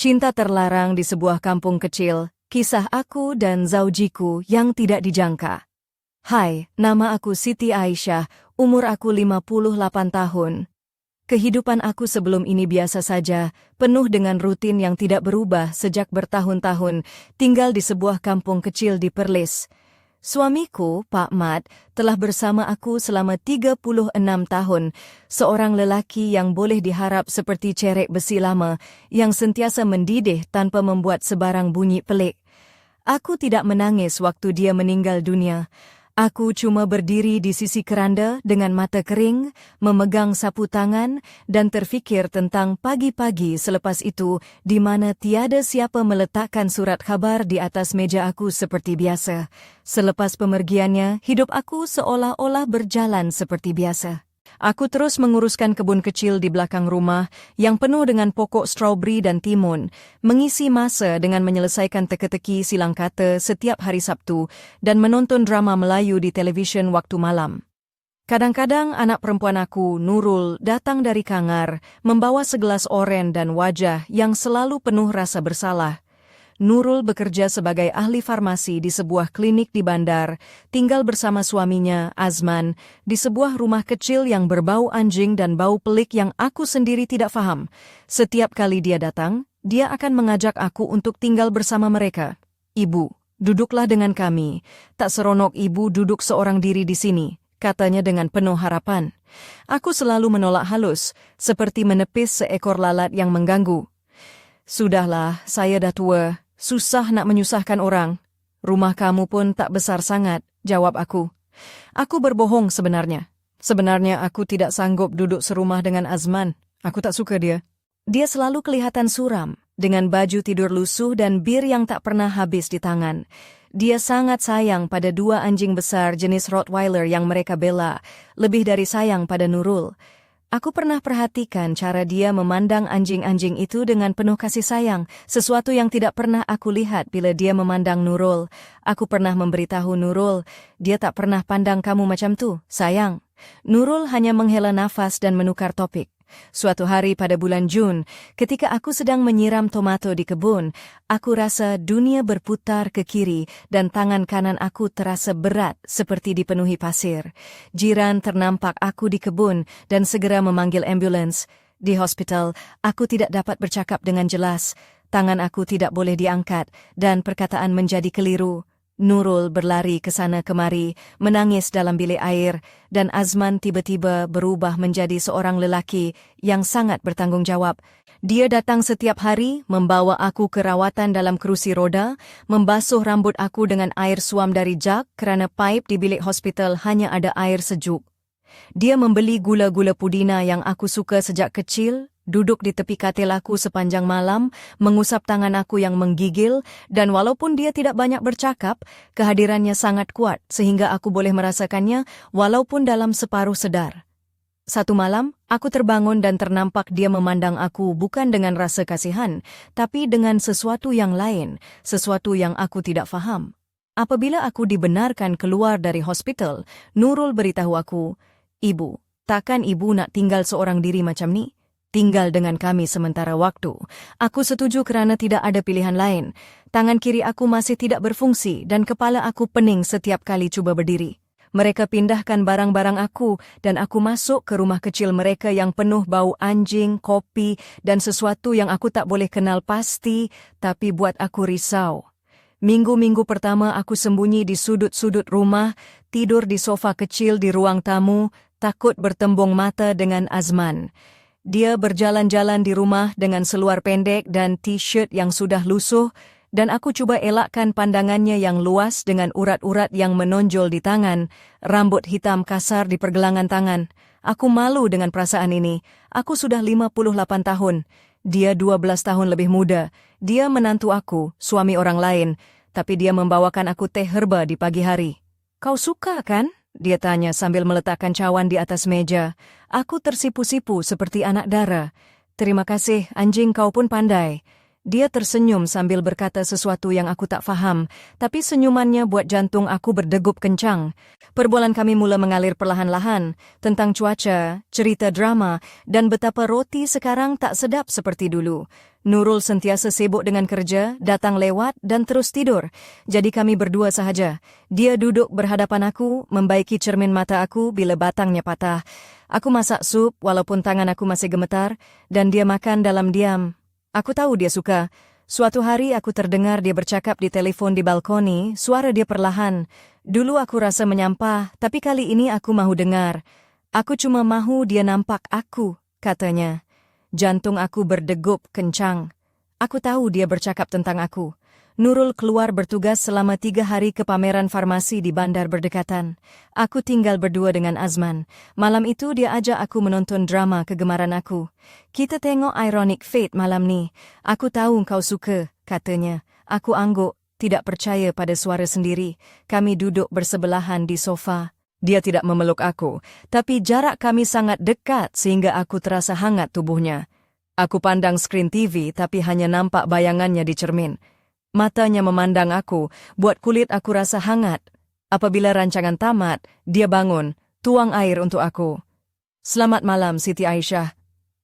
Cinta terlarang di sebuah kampung kecil, kisah aku dan zaujiku yang tidak dijangka. Hai, nama aku Siti Aisyah, umur aku 58 tahun. Kehidupan aku sebelum ini biasa saja, penuh dengan rutin yang tidak berubah sejak bertahun-tahun, tinggal di sebuah kampung kecil di Perlis. Suamiku, Pak Mat, telah bersama aku selama 36 tahun, seorang lelaki yang boleh diharap seperti cerek besi lama, yang sentiasa mendidih tanpa membuat sebarang bunyi pelik. Aku tidak menangis waktu dia meninggal dunia. Aku cuma berdiri di sisi keranda dengan mata kering, memegang sapu tangan dan terfikir tentang pagi-pagi selepas itu di mana tiada siapa meletakkan surat khabar di atas meja aku seperti biasa. Selepas pemergiannya, hidup aku seolah-olah berjalan seperti biasa. Aku terus menguruskan kebun kecil di belakang rumah yang penuh dengan pokok stroberi dan timun, mengisi masa dengan menyelesaikan teka-teki silang kata setiap hari Sabtu dan menonton drama Melayu di televisyen waktu malam. Kadang-kadang anak perempuan aku, Nurul, datang dari Kangar, membawa segelas oren dan wajah yang selalu penuh rasa bersalah. Nurul bekerja sebagai ahli farmasi di sebuah klinik di Bandar, tinggal bersama suaminya, Azman, di sebuah rumah kecil yang berbau anjing dan bau pelik yang aku sendiri tidak faham. Setiap kali dia datang, dia akan mengajak aku untuk tinggal bersama mereka. "Ibu, duduklah dengan kami. Tak seronok ibu duduk seorang diri di sini," katanya dengan penuh harapan. Aku selalu menolak halus, seperti menepis seekor lalat yang mengganggu. "Sudahlah, saya dah tua. Susah nak menyusahkan orang. Rumah kamu pun tak besar sangat," jawab aku. Aku berbohong sebenarnya. Sebenarnya aku tidak sanggup duduk serumah dengan Azman. Aku tak suka dia. Dia selalu kelihatan suram, dengan baju tidur lusuh dan bir yang tak pernah habis di tangan. Dia sangat sayang pada dua anjing besar jenis Rottweiler yang mereka bela, lebih dari sayang pada Nurul. Aku pernah perhatikan cara dia memandang anjing-anjing itu dengan penuh kasih sayang, sesuatu yang tidak pernah aku lihat bila dia memandang Nurul. Aku pernah memberitahu Nurul, dia tak pernah pandang kamu macam tu, sayang. Nurul hanya menghela nafas dan menukar topik. Suatu hari pada bulan Jun, ketika aku sedang menyiram tomato di kebun, aku rasa dunia berputar ke kiri dan tangan kanan aku terasa berat seperti dipenuhi pasir. Jiran ternampak aku di kebun dan segera memanggil ambulans. Di hospital, aku tidak dapat bercakap dengan jelas. Tangan aku tidak boleh diangkat dan perkataan menjadi keliru. Nurul berlari ke sana kemari, menangis dalam bilik air, dan Azman tiba-tiba berubah menjadi seorang lelaki yang sangat bertanggung jawab. Dia datang setiap hari, membawa aku ke rawatan dalam kerusi roda, membasuh rambut aku dengan air suam dari jug kerana paip di bilik hospital hanya ada air sejuk. Dia membeli gula-gula pudina yang aku suka sejak kecil, duduk di tepi katil aku sepanjang malam, mengusap tangan aku yang menggigil, dan walaupun dia tidak banyak bercakap, kehadirannya sangat kuat sehingga aku boleh merasakannya walaupun dalam separuh sedar. Satu malam, aku terbangun dan ternampak dia memandang aku bukan dengan rasa kasihan, tapi dengan sesuatu yang lain, sesuatu yang aku tidak faham. Apabila aku dibenarkan keluar dari hospital, Nurul beritahu aku, "Ibu, takkan ibu nak tinggal seorang diri macam ni? Tinggal dengan kami sementara waktu." Aku setuju kerana tidak ada pilihan lain. Tangan kiri aku masih tidak berfungsi dan kepala aku pening setiap kali cuba berdiri. Mereka pindahkan barang-barang aku dan aku masuk ke rumah kecil mereka yang penuh bau anjing, kopi dan sesuatu yang aku tak boleh kenal pasti, tapi buat aku risau. Minggu-minggu pertama aku sembunyi di sudut-sudut rumah, tidur di sofa kecil di ruang tamu, takut bertembung mata dengan Azman. Dia berjalan-jalan di rumah dengan seluar pendek dan t-shirt yang sudah lusuh, dan aku cuba elakkan pandangannya yang luas dengan urat-urat yang menonjol di tangan, rambut hitam kasar di pergelangan tangan. Aku malu dengan perasaan ini. Aku sudah 58 tahun. Dia 12 tahun lebih muda. Dia menantu aku, suami orang lain, tapi dia membawakan aku teh herba di pagi hari. "Kau suka kan?" dia tanya sambil meletakkan cawan di atas meja. Aku tersipu-sipu seperti anak dara. "Terima kasih, anjing kau pun pandai." Dia tersenyum sambil berkata sesuatu yang aku tak faham, tapi senyumannya buat jantung aku berdegup kencang. Perbualan kami mula mengalir perlahan-lahan, tentang cuaca, cerita drama, dan betapa roti sekarang tak sedap seperti dulu. Nurul sentiasa sibuk dengan kerja, datang lewat, dan terus tidur. Jadi kami berdua sahaja. Dia duduk berhadapan aku, membaiki cermin mata aku bila batangnya patah. Aku masak sup walaupun tangan aku masih gemetar, dan dia makan dalam diam. Aku tahu dia suka. Suatu hari aku terdengar dia bercakap di telefon di balkoni, suara dia perlahan. Dulu aku rasa menyampah, tapi kali ini aku mahu dengar. Aku cuma mahu dia nampak aku, katanya. Jantung aku berdegup kencang. Aku tahu dia bercakap tentang aku. Nurul keluar bertugas selama 3 hari ke pameran farmasi di bandar berdekatan. Aku tinggal berdua dengan Azman. Malam itu dia ajak aku menonton drama kegemaran aku. Kita tengok Ironic Fate malam ni. Aku tahu kau suka, katanya. Aku angguk, tidak percaya pada suara sendiri. Kami duduk bersebelahan di sofa. Dia tidak memeluk aku, tapi jarak kami sangat dekat sehingga aku terasa hangat tubuhnya. Aku pandang skrin TV tapi hanya nampak bayangannya di cermin. Matanya memandang aku, buat kulit aku rasa hangat. Apabila rancangan tamat, dia bangun, tuang air untuk aku. Selamat malam, Siti Aisyah.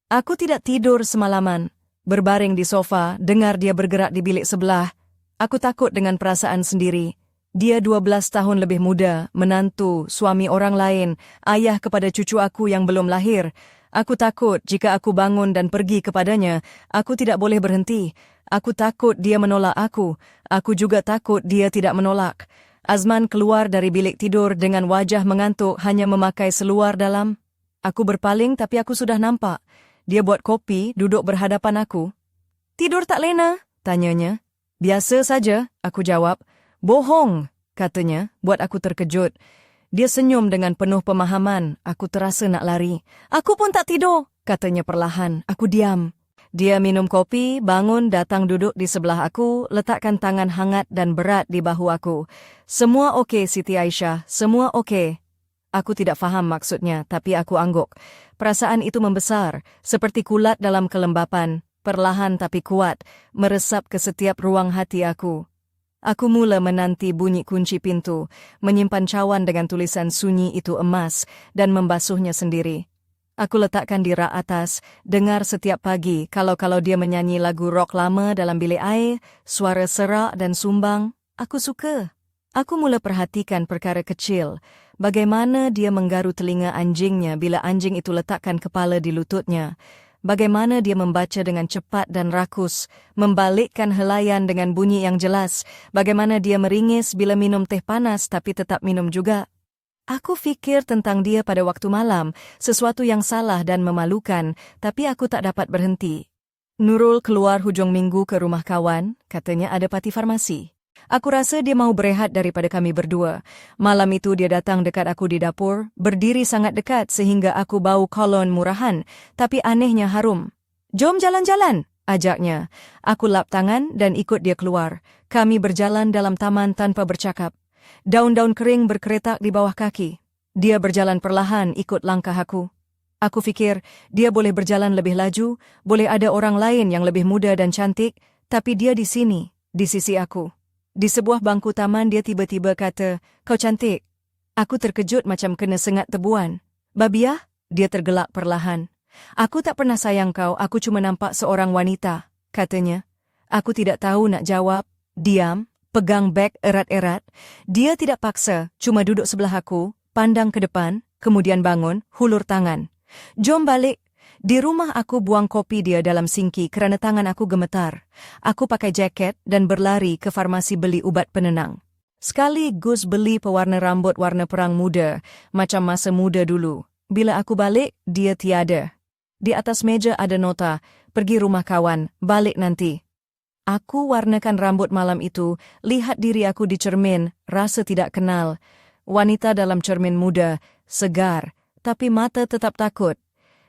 Aku tidak tidur semalaman. Berbaring di sofa, dengar dia bergerak di bilik sebelah. Aku takut dengan perasaan sendiri. Dia 12 tahun lebih muda, menantu, suami orang lain, ayah kepada cucu aku yang belum lahir. Aku takut jika aku bangun dan pergi kepadanya, aku tidak boleh berhenti. Aku takut dia menolak aku. Aku juga takut dia tidak menolak. Azman keluar dari bilik tidur dengan wajah mengantuk hanya memakai seluar dalam. Aku berpaling tapi aku sudah nampak. Dia buat kopi, duduk berhadapan aku. Tidur tak lena? Tanyanya. Biasa saja, aku jawab. Bohong, katanya, buat aku terkejut. Dia senyum dengan penuh pemahaman. Aku terasa nak lari. Aku pun tak tidur, katanya perlahan. Aku diam. Dia minum kopi, bangun, datang duduk di sebelah aku, letakkan tangan hangat dan berat di bahu aku. Semua okey, Siti Aisyah, semua okey. Aku tidak faham maksudnya, tapi aku angguk. Perasaan itu membesar, seperti kulat dalam kelembapan, perlahan tapi kuat, meresap ke setiap ruang hati aku. Aku mula menanti bunyi kunci pintu, menyimpan cawan dengan tulisan sunyi itu emas, dan membasuhnya sendiri. Aku letakkan di rak atas, dengar setiap pagi kalau dia menyanyi lagu rock lama dalam bilik air, suara serak dan sumbang. Aku suka. Aku mula perhatikan perkara kecil, bagaimana dia menggaru telinga anjingnya bila anjing itu letakkan kepala di lututnya. Bagaimana dia membaca dengan cepat dan rakus, membalikkan helaian dengan bunyi yang jelas. Bagaimana dia meringis bila minum teh panas tapi tetap minum juga. Aku fikir tentang dia pada waktu malam, sesuatu yang salah dan memalukan, tapi aku tak dapat berhenti. Nurul keluar hujung minggu ke rumah kawan, katanya ada parti farmasi. Aku rasa dia mau berehat daripada kami berdua. Malam itu dia datang dekat aku di dapur, berdiri sangat dekat sehingga aku bau kolon murahan, tapi anehnya harum. Jom jalan-jalan, ajaknya. Aku lap tangan dan ikut dia keluar. Kami berjalan dalam taman tanpa bercakap. Daun-daun kering berkeretak di bawah kaki. Dia berjalan perlahan ikut langkah aku. Aku fikir dia boleh berjalan lebih laju, boleh ada orang lain yang lebih muda dan cantik, tapi dia di sini, di sisi aku. Di sebuah bangku taman dia tiba-tiba kata, "Kau cantik." Aku terkejut macam kena sengat tebuan. "Babiah?" Dia tergelak perlahan. "Aku tak pernah sayang kau, aku cuma nampak seorang wanita," katanya. Aku tidak tahu nak jawab. Diam. Pegang beg erat-erat. Dia tidak paksa, cuma duduk sebelah aku, pandang ke depan, kemudian bangun, hulur tangan. "Jom balik." Di rumah aku buang kopi dia dalam sinki kerana tangan aku gemetar. Aku pakai jaket dan berlari ke farmasi beli ubat penenang. Sekaligus beli pewarna rambut warna perang muda, macam masa muda dulu. Bila aku balik, dia tiada. Di atas meja ada nota, "Pergi rumah kawan, balik nanti." Aku warnakan rambut malam itu, lihat diri aku di cermin, rasa tidak kenal. Wanita dalam cermin muda, segar, tapi mata tetap takut.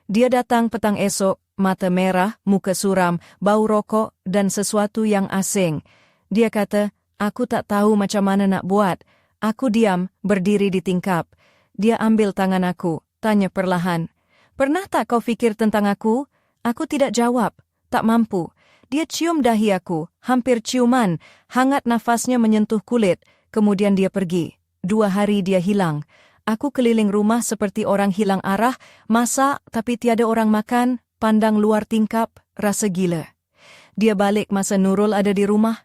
Dia datang petang esok, mata merah, muka suram, bau rokok dan sesuatu yang asing. Dia kata, "Aku tak tahu macam mana nak buat." Aku diam, berdiri di tingkap. Dia ambil tangan aku, tanya perlahan, "Pernah tak kau fikir tentang aku?" Aku tidak jawab, tak mampu. Dia cium dahi aku, hampir ciuman, hangat nafasnya menyentuh kulit, kemudian dia pergi. 2 hari dia hilang. Aku keliling rumah seperti orang hilang arah, masak tapi tiada orang makan, pandang luar tingkap, rasa gila. Dia balik masa Nurul ada di rumah.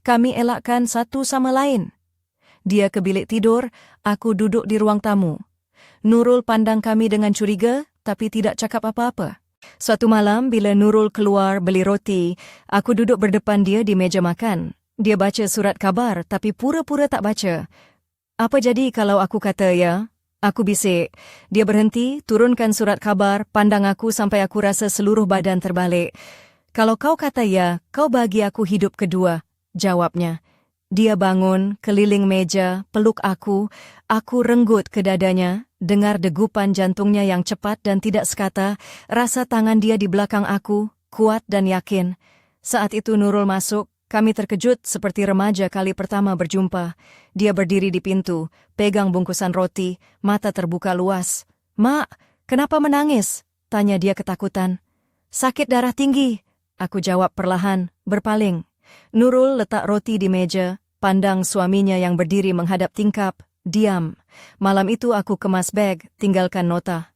Kami elakkan satu sama lain. Dia ke bilik tidur, aku duduk di ruang tamu. Nurul pandang kami dengan curiga, tapi tidak cakap apa-apa. Suatu malam, bila Nurul keluar beli roti, aku duduk berdepan dia di meja makan. Dia baca surat khabar, tapi pura-pura tak baca. Apa jadi kalau aku kata ya? Aku bisik. Dia berhenti, turunkan surat khabar, pandang aku sampai aku rasa seluruh badan terbalik. Kalau kau kata ya, kau bagi aku hidup kedua, jawabnya. Dia bangun, keliling meja, peluk aku renggut ke dadanya, dengar degupan jantungnya yang cepat dan tidak sekata, rasa tangan dia di belakang aku, kuat dan yakin. Saat itu Nurul masuk, kami terkejut seperti remaja kali pertama berjumpa. Dia berdiri di pintu, pegang bungkusan roti, mata terbuka luas. "Mak, kenapa menangis?" tanya dia ketakutan. "Sakit darah tinggi," aku jawab perlahan, berpaling. Nurul letak roti di meja, pandang suaminya yang berdiri menghadap tingkap, diam. Malam itu aku kemas beg, tinggalkan nota.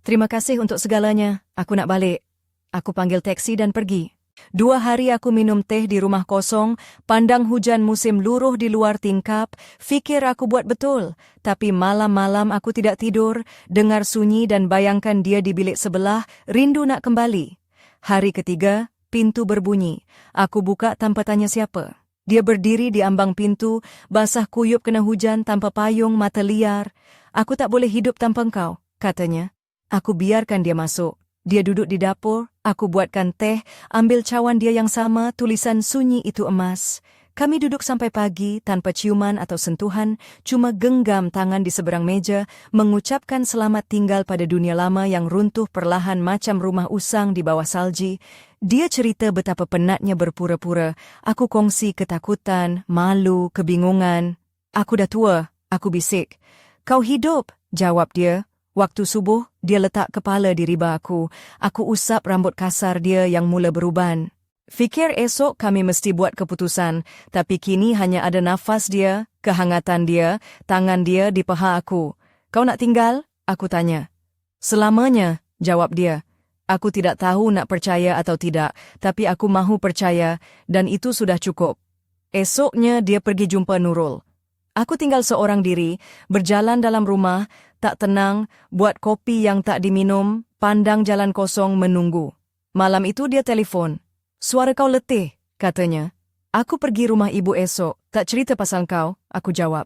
"Terima kasih untuk segalanya, aku nak balik." Aku panggil teksi dan pergi. 2 hari aku minum teh di rumah kosong, pandang hujan musim luruh di luar tingkap, fikir aku buat betul. Tapi malam-malam aku tidak tidur, dengar sunyi dan bayangkan dia di bilik sebelah, rindu nak kembali. Hari ketiga, pintu berbunyi. Aku buka tanpa tanya siapa. Dia berdiri di ambang pintu, basah kuyup kena hujan tanpa payung, mata liar. "Aku tak boleh hidup tanpa engkau," katanya. Aku biarkan dia masuk. Dia duduk di dapur, aku buatkan teh, ambil cawan dia yang sama, tulisan sunyi itu emas. Kami duduk sampai pagi tanpa ciuman atau sentuhan, cuma genggam tangan di seberang meja, mengucapkan selamat tinggal pada dunia lama yang runtuh perlahan macam rumah usang di bawah salji. Dia cerita betapa penatnya berpura-pura. Aku kongsi ketakutan, malu, kebingungan. "Aku dah tua," aku bisik. "Kau hidup," jawab dia. Waktu subuh, dia letak kepala di riba aku. Aku usap rambut kasar dia yang mula beruban. Fikir esok kami mesti buat keputusan, tapi kini hanya ada nafas dia, kehangatan dia, tangan dia di paha aku. "Kau nak tinggal?" aku tanya. "Selamanya," jawab dia. Aku tidak tahu nak percaya atau tidak, tapi aku mahu percaya, dan itu sudah cukup. Esoknya dia pergi jumpa Nurul. Aku tinggal seorang diri, berjalan dalam rumah, tak tenang, buat kopi yang tak diminum, pandang jalan kosong menunggu. Malam itu dia telefon. "Suara kau letih," katanya. "Aku pergi rumah ibu esok, tak cerita pasal kau," aku jawab.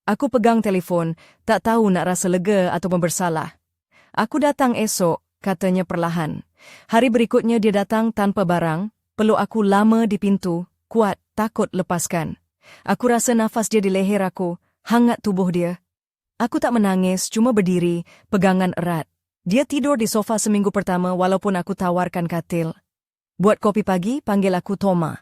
Aku pegang telefon, tak tahu nak rasa lega atau bersalah. "Aku datang esok," katanya perlahan. Hari berikutnya dia datang tanpa barang, peluk aku lama di pintu, kuat, takut lepaskan. Aku rasa nafas dia di leher aku, hangat tubuh dia. Aku tak menangis, cuma berdiri, pegangan erat. Dia tidur di sofa seminggu pertama walaupun aku tawarkan katil. Buat kopi pagi, panggil aku Toma.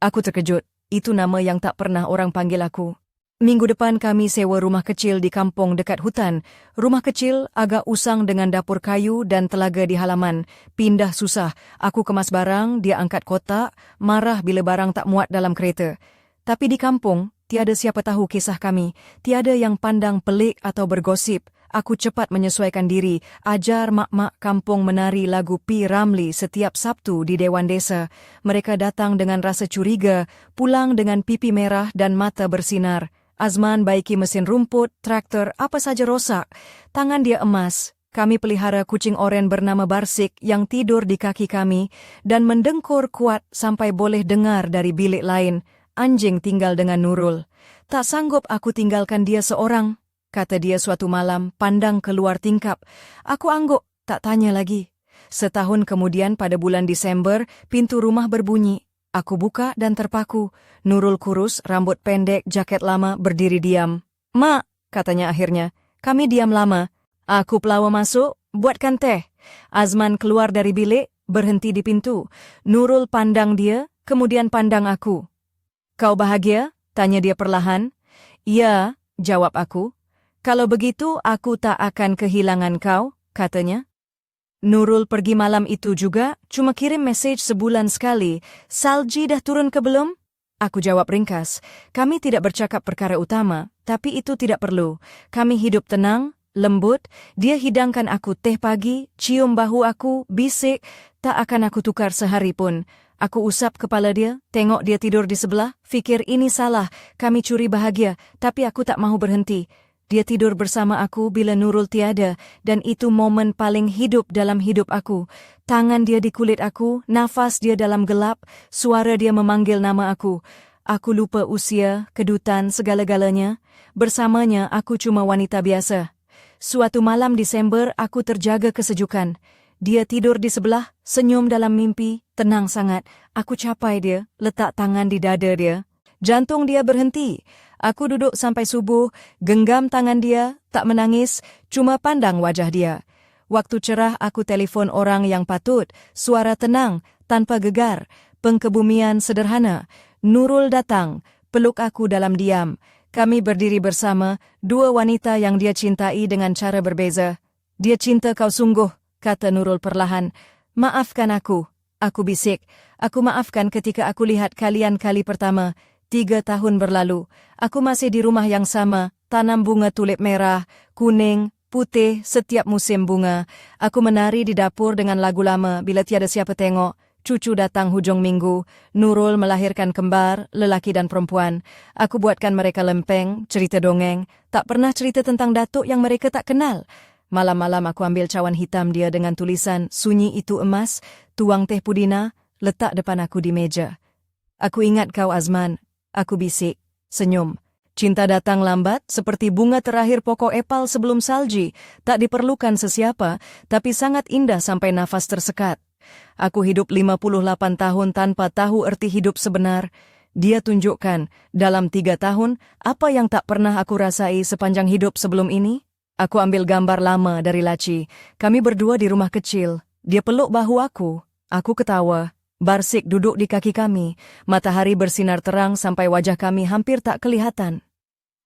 Aku terkejut, itu nama yang tak pernah orang panggil aku. Minggu depan kami sewa rumah kecil di kampung dekat hutan. Rumah kecil, agak usang dengan dapur kayu dan telaga di halaman. Pindah susah. Aku kemas barang, dia angkat kotak, marah bila barang tak muat dalam kereta. Tapi di kampung, tiada siapa tahu kisah kami. Tiada yang pandang pelik atau bergosip. Aku cepat menyesuaikan diri, ajar mak-mak kampung menari lagu P. Ramlee setiap Sabtu di Dewan Desa. Mereka datang dengan rasa curiga, pulang dengan pipi merah dan mata bersinar. Azman baiki mesin rumput, traktor, apa saja rosak. Tangan dia emas. Kami pelihara kucing oren bernama Barsik yang tidur di kaki kami dan mendengkur kuat sampai boleh dengar dari bilik lain. Anjing tinggal dengan Nurul. "Tak sanggup aku tinggalkan dia seorang," kata dia suatu malam, pandang keluar tingkap. Aku angguk, tak tanya lagi. Setahun kemudian pada bulan Desember, pintu rumah berbunyi. Aku buka dan terpaku. Nurul kurus, rambut pendek, jaket lama, berdiri diam. "Mak," katanya akhirnya. Kami diam lama. Aku pelawa masuk, buatkan teh. Azman keluar dari bilik, berhenti di pintu. Nurul pandang dia, kemudian pandang aku. "Kau bahagia?" tanya dia perlahan. "Ya," jawab aku. "Kalau begitu, aku tak akan kehilangan kau," katanya. Nurul pergi malam itu juga, cuma kirim message sebulan sekali. Salji dah turun ke belum? Aku jawab ringkas. Kami tidak bercakap perkara utama, tapi itu tidak perlu. Kami hidup tenang, lembut. Dia hidangkan aku teh pagi, cium bahu aku, bisik. Tak akan aku tukar sehari pun. Aku usap kepala dia, tengok dia tidur di sebelah, fikir ini salah, kami curi bahagia, tapi aku tak mahu berhenti. Dia tidur bersama aku bila Nurul tiada, dan itu momen paling hidup dalam hidup aku. Tangan dia di kulit aku, nafas dia dalam gelap, suara dia memanggil nama aku. Aku lupa usia, kedutan, segala-galanya. Bersamanya aku cuma wanita biasa. Suatu malam Desember aku terjaga kesejukan. Dia tidur di sebelah, senyum dalam mimpi, tenang sangat. Aku capai dia, letak tangan di dada dia. Jantung dia berhenti. Aku duduk sampai subuh, genggam tangan dia, tak menangis, cuma pandang wajah dia. Waktu cerah aku telefon orang yang patut, suara tenang, tanpa gegar, pengkebumian sederhana. Nurul datang, peluk aku dalam diam. Kami berdiri bersama, dua wanita yang dia cintai dengan cara berbeza. Dia cinta kau sungguh, kata Nurul perlahan. Maafkan aku bisik. Aku maafkan ketika aku lihat kalian kali pertama. 3 tahun berlalu, aku masih di rumah yang sama, tanam bunga tulip merah, kuning, putih, setiap musim bunga. Aku menari di dapur dengan lagu lama bila tiada siapa tengok. Cucu datang hujung minggu, Nurul melahirkan kembar, lelaki dan perempuan. Aku buatkan mereka lempeng, cerita dongeng, tak pernah cerita tentang datuk yang mereka tak kenal. Malam-malam aku ambil cawan hitam dia dengan tulisan, sunyi itu emas, tuang teh pudina, letak depan aku di meja. Aku ingat kau Azman. Aku bisik, senyum. Cinta datang lambat, seperti bunga terakhir pokok epal sebelum salji. Tak diperlukan sesiapa, tapi sangat indah sampai nafas tersekat. Aku hidup 58 tahun tanpa tahu erti hidup sebenar. Dia tunjukkan, dalam 3 tahun, apa yang tak pernah aku rasai sepanjang hidup sebelum ini. Aku ambil gambar lama dari laci. Kami berdua di rumah kecil. Dia peluk bahu aku. Aku ketawa. Barsik duduk di kaki kami, matahari bersinar terang sampai wajah kami hampir tak kelihatan.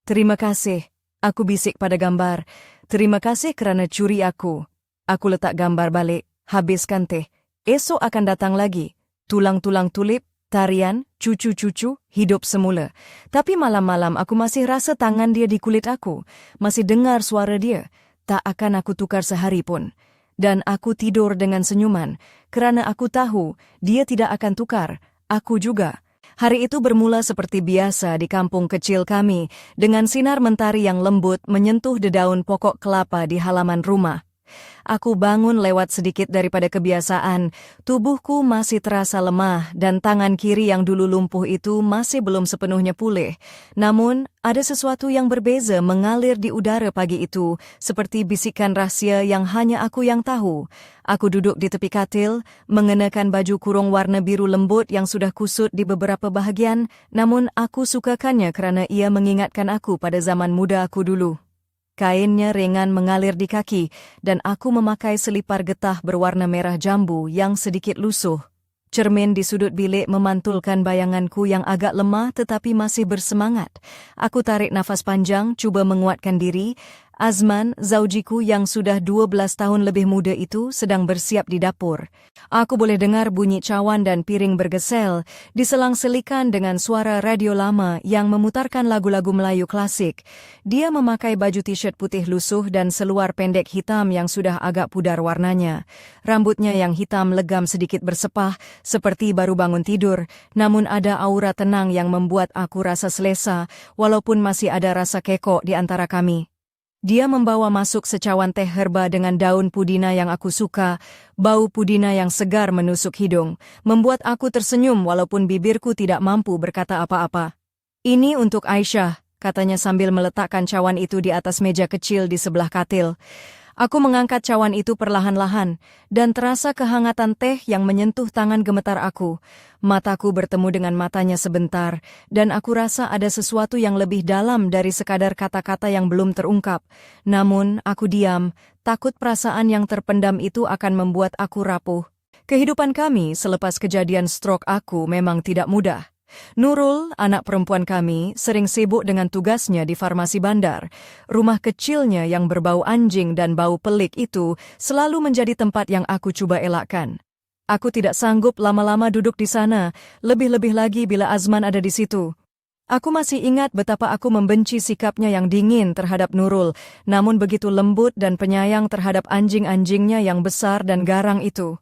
Terima kasih, aku bisik pada gambar. Terima kasih kerana curi aku. Aku letak gambar balik, habiskan teh. Esok akan datang lagi. Tulang-tulang tulip, tarian, cucu-cucu, hidup semula. Tapi malam-malam aku masih rasa tangan dia di kulit aku. Masih dengar suara dia. Tak akan aku tukar sehari pun. Dan aku tidur dengan senyuman, kerana aku tahu dia tidak akan tukar, aku juga. Hari itu bermula seperti biasa di kampung kecil kami, dengan sinar mentari yang lembut menyentuh dedaun pokok kelapa di halaman rumah. Aku bangun lewat sedikit daripada kebiasaan, tubuhku masih terasa lemah dan tangan kiri yang dulu lumpuh itu masih belum sepenuhnya pulih. Namun, ada sesuatu yang berbeza mengalir di udara pagi itu, seperti bisikan rahsia yang hanya aku yang tahu. Aku duduk di tepi katil, mengenakan baju kurung warna biru lembut yang sudah kusut di beberapa bahagian, namun aku sukakannya kerana ia mengingatkan aku pada zaman muda aku dulu. Kainnya ringan mengalir di kaki dan aku memakai selipar getah berwarna merah jambu yang sedikit lusuh. Cermin di sudut bilik memantulkan bayanganku yang agak lemah tetapi masih bersemangat. Aku tarik nafas panjang, cuba menguatkan diri. Azman, zaujiku yang sudah 12 tahun lebih muda itu sedang bersiap di dapur. Aku boleh dengar bunyi cawan dan piring bergesel, diselang-selikan dengan suara radio lama yang memutarkan lagu-lagu Melayu klasik. Dia memakai baju t-shirt putih lusuh dan seluar pendek hitam yang sudah agak pudar warnanya. Rambutnya yang hitam legam sedikit bersepah, seperti baru bangun tidur, namun ada aura tenang yang membuat aku rasa selesa, walaupun masih ada rasa kekok di antara kami. Dia membawa masuk secawan teh herba dengan daun pudina yang aku suka. Bau pudina yang segar menusuk hidung, membuat aku tersenyum walaupun bibirku tidak mampu berkata apa-apa. Ini untuk Aisyah, katanya sambil meletakkan cawan itu di atas meja kecil di sebelah katil. Aku mengangkat cawan itu perlahan-lahan, dan terasa kehangatan teh yang menyentuh tangan gemetar aku. Mataku bertemu dengan matanya sebentar, dan aku rasa ada sesuatu yang lebih dalam dari sekadar kata-kata yang belum terungkap. Namun, aku diam, takut perasaan yang terpendam itu akan membuat aku rapuh. Kehidupan kami selepas kejadian stroke aku memang tidak mudah. Nurul, anak perempuan kami, sering sibuk dengan tugasnya di farmasi bandar. Rumah kecilnya yang berbau anjing dan bau pelik itu selalu menjadi tempat yang aku coba elakkan. Aku tidak sanggup lama-lama duduk di sana, lebih-lebih lagi bila Azman ada di situ. Aku masih ingat betapa aku membenci sikapnya yang dingin terhadap Nurul, namun begitu lembut dan penyayang terhadap anjing-anjingnya yang besar dan garang itu.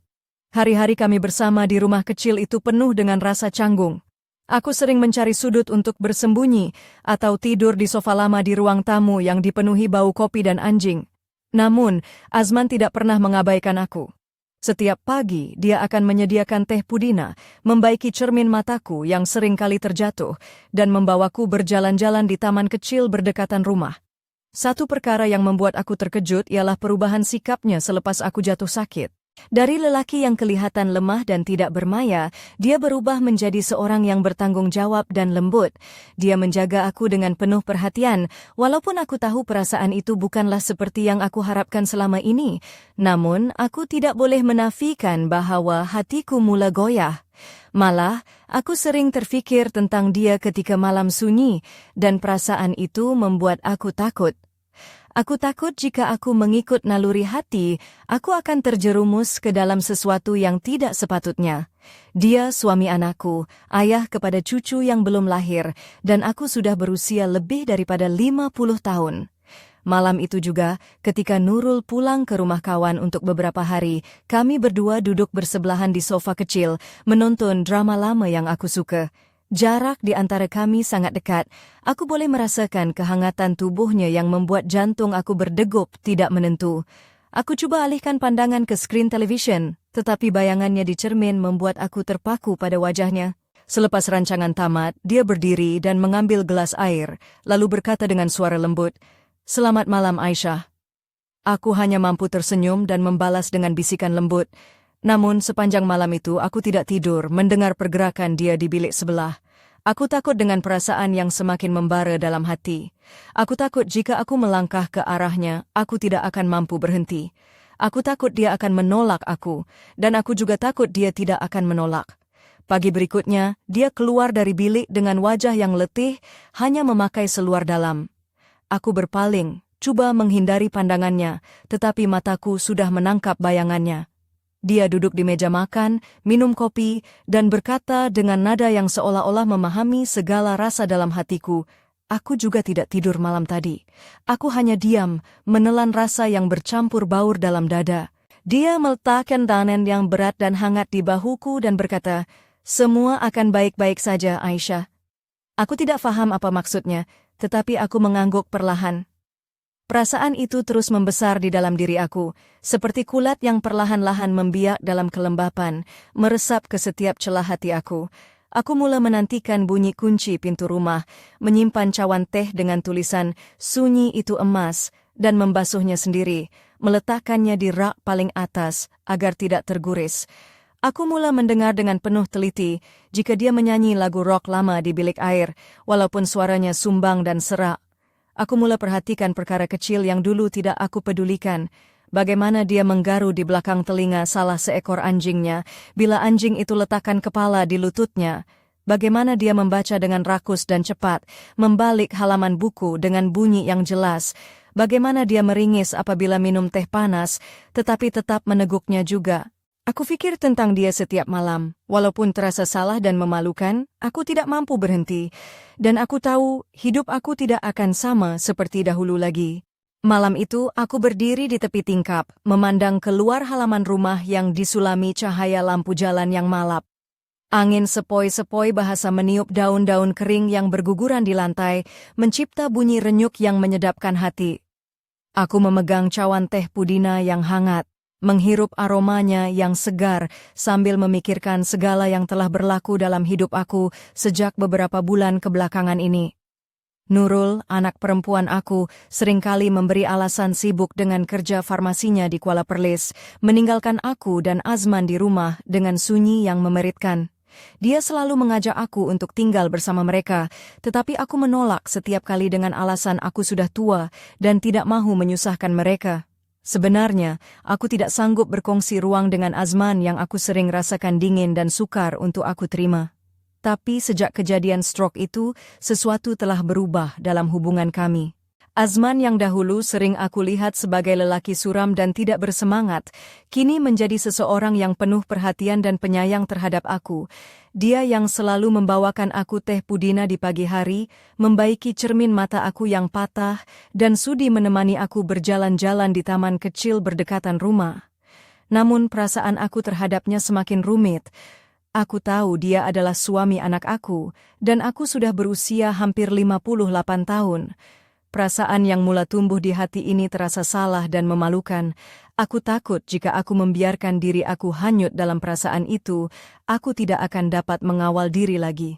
Hari-hari kami bersama di rumah kecil itu penuh dengan rasa canggung. Aku sering mencari sudut untuk bersembunyi atau tidur di sofa lama di ruang tamu yang dipenuhi bau kopi dan anjing. Namun, Azman tidak pernah mengabaikan aku. Setiap pagi, dia akan menyediakan teh pudina, membaiki cermin mataku yang sering kali terjatuh, dan membawaku berjalan-jalan di taman kecil berdekatan rumah. Satu perkara yang membuat aku terkejut ialah perubahan sikapnya selepas aku jatuh sakit. Dari lelaki yang kelihatan lemah dan tidak bermaya, dia berubah menjadi seorang yang bertanggung jawab dan lembut. Dia menjaga aku dengan penuh perhatian, walaupun aku tahu perasaan itu bukanlah seperti yang aku harapkan selama ini. Namun, aku tidak boleh menafikan bahwa hatiku mula goyah. Malah, aku sering terfikir tentang dia ketika malam sunyi, dan perasaan itu membuat aku takut. Aku takut jika aku mengikut naluri hati, aku akan terjerumus ke dalam sesuatu yang tidak sepatutnya. Dia suami anakku, ayah kepada cucu yang belum lahir, dan aku sudah berusia lebih daripada 50 tahun. Malam itu juga, ketika Nurul pulang ke rumah kawan untuk beberapa hari, kami berdua duduk bersebelahan di sofa kecil, menonton drama lama yang aku suka. Jarak di antara kami sangat dekat. Aku boleh merasakan kehangatan tubuhnya yang membuat jantung aku berdegup tidak menentu. Aku cuba alihkan pandangan ke skrin televisyen, tetapi bayangannya di cermin membuat aku terpaku pada wajahnya. Selepas rancangan tamat, dia berdiri dan mengambil gelas air, lalu berkata dengan suara lembut, "Selamat malam, Aisyah." Aku hanya mampu tersenyum dan membalas dengan bisikan lembut. Namun sepanjang malam itu aku tidak tidur mendengar pergerakan dia di bilik sebelah. Aku takut dengan perasaan yang semakin membara dalam hati. Aku takut jika aku melangkah ke arahnya, aku tidak akan mampu berhenti. Aku takut dia akan menolak aku, dan aku juga takut dia tidak akan menolak. Pagi berikutnya, dia keluar dari bilik dengan wajah yang letih, hanya memakai seluar dalam. Aku berpaling, coba menghindari pandangannya, tetapi mataku sudah menangkap bayangannya. Dia duduk di meja makan, minum kopi, dan berkata dengan nada yang seolah-olah memahami segala rasa dalam hatiku, "Aku juga tidak tidur malam tadi. Aku hanya diam, menelan rasa yang bercampur baur dalam dada." Dia meletakkan tangan yang berat dan hangat di bahuku dan berkata, "Semua akan baik-baik saja, Aisyah." Aku tidak faham apa maksudnya, tetapi aku mengangguk perlahan. Perasaan itu terus membesar di dalam diri aku, seperti kulat yang perlahan-lahan membiak dalam kelembapan, meresap ke setiap celah hati aku. Aku mula menantikan bunyi kunci pintu rumah, menyimpan cawan teh dengan tulisan "Sunyi itu emas", dan membasuhnya sendiri, meletakkannya di rak paling atas agar tidak terguris. Aku mula mendengar dengan penuh teliti jika dia menyanyi lagu rock lama di bilik air, walaupun suaranya sumbang dan serak. Aku mula perhatikan perkara kecil yang dulu tidak aku pedulikan. Bagaimana dia menggaru di belakang telinga salah seekor anjingnya bila anjing itu letakkan kepala di lututnya. Bagaimana dia membaca dengan rakus dan cepat, membalik halaman buku dengan bunyi yang jelas. Bagaimana dia meringis apabila minum teh panas, tetapi tetap meneguknya juga. Aku fikir tentang dia setiap malam. Walaupun terasa salah dan memalukan, aku tidak mampu berhenti. Dan aku tahu hidup aku tidak akan sama seperti dahulu lagi. Malam itu aku berdiri di tepi tingkap, memandang keluar halaman rumah yang disulami cahaya lampu jalan yang malap. Angin sepoi-sepoi bahasa meniup daun-daun kering yang berguguran di lantai, mencipta bunyi renyuk yang menyedapkan hati. Aku memegang cawan teh pudina yang hangat, menghirup aromanya yang segar sambil memikirkan segala yang telah berlaku dalam hidup aku sejak beberapa bulan kebelakangan ini. Nurul, anak perempuan aku, seringkali memberi alasan sibuk dengan kerja farmasinya di Kuala Perlis, meninggalkan aku dan Azman di rumah dengan sunyi yang memeritkan. Dia selalu mengajak aku untuk tinggal bersama mereka, tetapi aku menolak setiap kali dengan alasan aku sudah tua dan tidak mahu menyusahkan mereka. Sebenarnya, aku tidak sanggup berkongsi ruang dengan Azman yang aku sering rasakan dingin dan sukar untuk aku terima. Tapi sejak kejadian stroke itu, sesuatu telah berubah dalam hubungan kami. Azman yang dahulu sering aku lihat sebagai lelaki suram dan tidak bersemangat, kini menjadi seseorang yang penuh perhatian dan penyayang terhadap aku. Dia yang selalu membawakan aku teh pudina di pagi hari, membaiki cermin mata aku yang patah, dan sudi menemani aku berjalan-jalan di taman kecil berdekatan rumah. Namun perasaan aku terhadapnya semakin rumit. Aku tahu dia adalah suami anak aku, dan aku sudah berusia hampir 58 tahun. Perasaan yang mula tumbuh di hati ini terasa salah dan memalukan. Aku takut jika aku membiarkan diri aku hanyut dalam perasaan itu, aku tidak akan dapat mengawal diri lagi.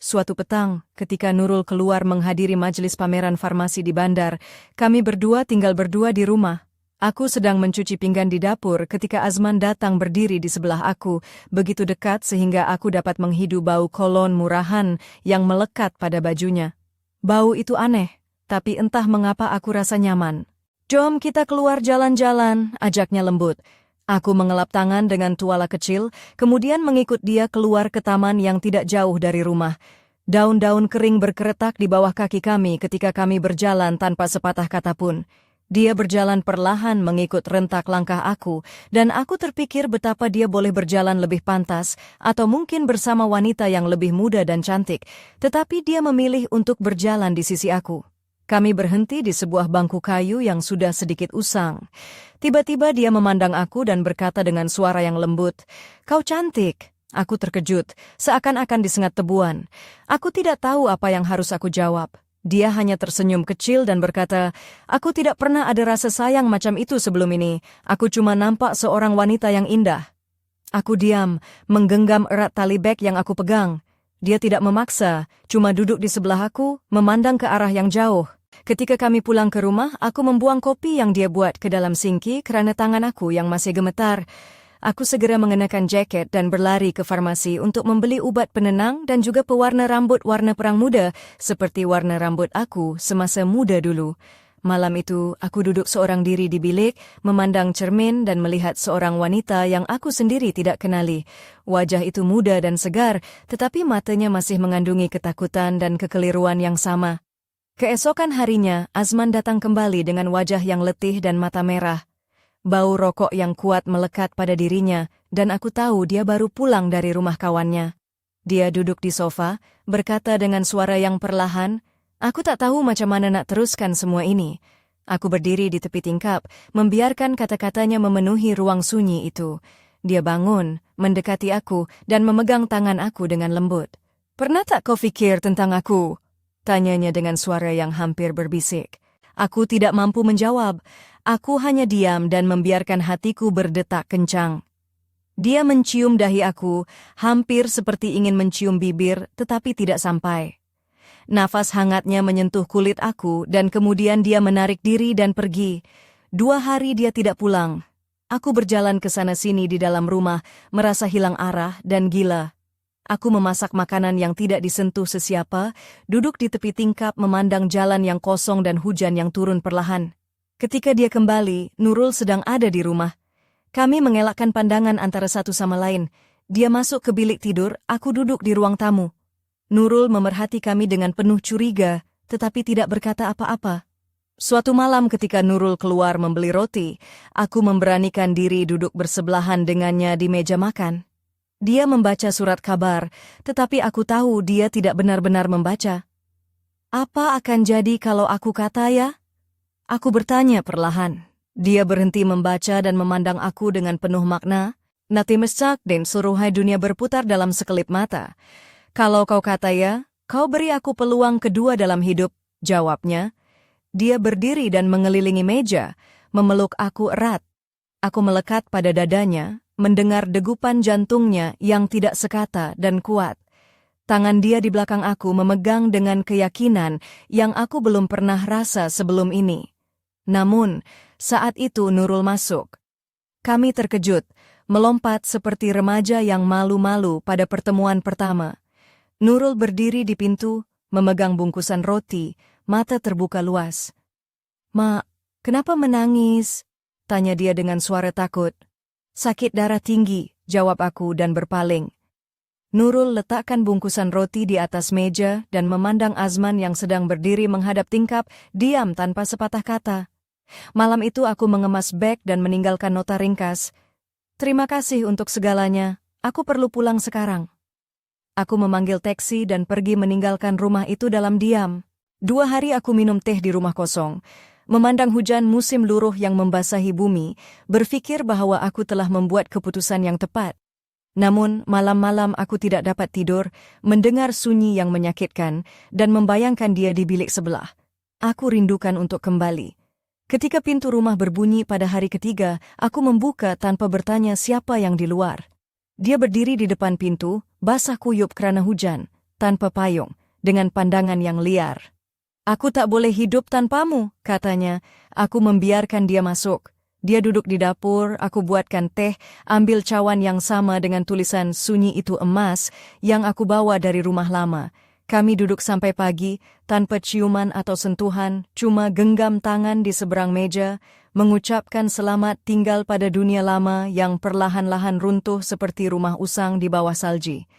Suatu petang, ketika Nurul keluar menghadiri majelis pameran farmasi di bandar, kami berdua tinggal berdua di rumah. Aku sedang mencuci pinggan di dapur ketika Azman datang berdiri di sebelah aku, begitu dekat sehingga aku dapat menghidu bau kolon murahan yang melekat pada bajunya. Bau itu aneh. Tapi entah mengapa aku rasa nyaman. "Jom kita keluar jalan-jalan," ajaknya lembut. Aku mengelap tangan dengan tuala kecil, kemudian mengikut dia keluar ke taman yang tidak jauh dari rumah. Daun-daun kering berkeretak di bawah kaki kami ketika kami berjalan tanpa sepatah kata pun. Dia berjalan perlahan mengikut rentak langkah aku, dan aku terpikir betapa dia boleh berjalan lebih pantas, atau mungkin bersama wanita yang lebih muda dan cantik, tetapi dia memilih untuk berjalan di sisi aku. Kami berhenti di sebuah bangku kayu yang sudah sedikit usang. Tiba-tiba dia memandang aku dan berkata dengan suara yang lembut, "Kau cantik." Aku terkejut, seakan-akan disengat tebuan. Aku tidak tahu apa yang harus aku jawab. Dia hanya tersenyum kecil dan berkata, "Aku tidak pernah ada rasa sayang macam itu sebelum ini. Aku cuma nampak seorang wanita yang indah." Aku diam, menggenggam erat tali beg yang aku pegang. Dia tidak memaksa, cuma duduk di sebelah aku, memandang ke arah yang jauh. Ketika kami pulang ke rumah, aku membuang kopi yang dia buat ke dalam sinki kerana tangan aku yang masih gemetar. Aku segera mengenakan jaket dan berlari ke farmasi untuk membeli ubat penenang dan juga pewarna rambut warna perang muda, seperti warna rambut aku semasa muda dulu. Malam itu, aku duduk seorang diri di bilik, memandang cermin dan melihat seorang wanita yang aku sendiri tidak kenali. Wajah itu muda dan segar, tetapi matanya masih mengandungi ketakutan dan kekeliruan yang sama. Keesokan harinya, Azman datang kembali dengan wajah yang letih dan mata merah. Bau rokok yang kuat melekat pada dirinya, dan aku tahu dia baru pulang dari rumah kawannya. Dia duduk di sofa, berkata dengan suara yang perlahan, "Aku tak tahu macam mana nak teruskan semua ini." Aku berdiri di tepi tingkap, membiarkan kata-katanya memenuhi ruang sunyi itu. Dia bangun, mendekati aku, dan memegang tangan aku dengan lembut. "Pernah tak kau fikir tentang aku?" tanyanya dengan suara yang hampir berbisik. Aku tidak mampu menjawab. Aku hanya diam dan membiarkan hatiku berdetak kencang. Dia mencium dahi aku, hampir seperti ingin mencium bibir, tetapi tidak sampai. Nafas hangatnya menyentuh kulit aku, dan kemudian dia menarik diri dan pergi. 2 hari dia tidak pulang. Aku berjalan ke sana-sini di dalam rumah, merasa hilang arah dan gila. Aku memasak makanan yang tidak disentuh sesiapa, duduk di tepi tingkap memandang jalan yang kosong dan hujan yang turun perlahan. Ketika dia kembali, Nurul sedang ada di rumah. Kami mengelakkan pandangan antara satu sama lain. Dia masuk ke bilik tidur, aku duduk di ruang tamu. Nurul memerhati kami dengan penuh curiga, tetapi tidak berkata apa-apa. Suatu malam ketika Nurul keluar membeli roti, aku memberanikan diri duduk bersebelahan dengannya di meja makan. Dia membaca surat kabar, tetapi aku tahu dia tidak benar-benar membaca. "Apa akan jadi kalau aku kata ya?" Aku bertanya perlahan. Dia berhenti membaca dan memandang aku dengan penuh makna. "Nanti mesyak dan suruhai dunia berputar dalam sekelip mata. Kalau kau kata ya, kau beri aku peluang kedua dalam hidup," jawabnya. Dia berdiri dan mengelilingi meja, memeluk aku erat. Aku melekat pada dadanya, mendengar degupan jantungnya yang tidak sekata dan kuat. Tangan dia di belakang aku memegang dengan keyakinan yang aku belum pernah rasa sebelum ini. Namun, saat itu Nurul masuk. Kami terkejut, melompat seperti remaja yang malu-malu pada pertemuan pertama. Nurul berdiri di pintu, memegang bungkusan roti, mata terbuka luas. "Mak, kenapa menangis?" tanya dia dengan suara takut. "Sakit darah tinggi," jawab aku dan berpaling. Nurul letakkan bungkusan roti di atas meja dan memandang Azman yang sedang berdiri menghadap tingkap, diam tanpa sepatah kata. Malam itu aku mengemas beg dan meninggalkan nota ringkas. Terima kasih untuk segalanya, aku perlu pulang sekarang. Aku memanggil taksi dan pergi meninggalkan rumah itu dalam diam. 2 hari aku minum teh di rumah kosong. Memandang hujan musim luruh yang membasahi bumi, berpikir bahwa aku telah membuat keputusan yang tepat. Namun, malam-malam aku tidak dapat tidur, mendengar sunyi yang menyakitkan, dan membayangkan dia di bilik sebelah. Aku rindukan untuk kembali. Ketika pintu rumah berbunyi pada hari ketiga, aku membuka tanpa bertanya siapa yang di luar. Dia berdiri di depan pintu, basah kuyup karena hujan, tanpa payung, dengan pandangan yang liar. Aku tak boleh hidup tanpamu, katanya. Aku membiarkan dia masuk. Dia duduk di dapur, aku buatkan teh, ambil cawan yang sama dengan tulisan sunyi itu emas yang aku bawa dari rumah lama. Kami duduk sampai pagi, tanpa ciuman atau sentuhan, cuma genggam tangan di seberang meja, mengucapkan selamat tinggal pada dunia lama yang perlahan-lahan runtuh seperti rumah usang di bawah salji.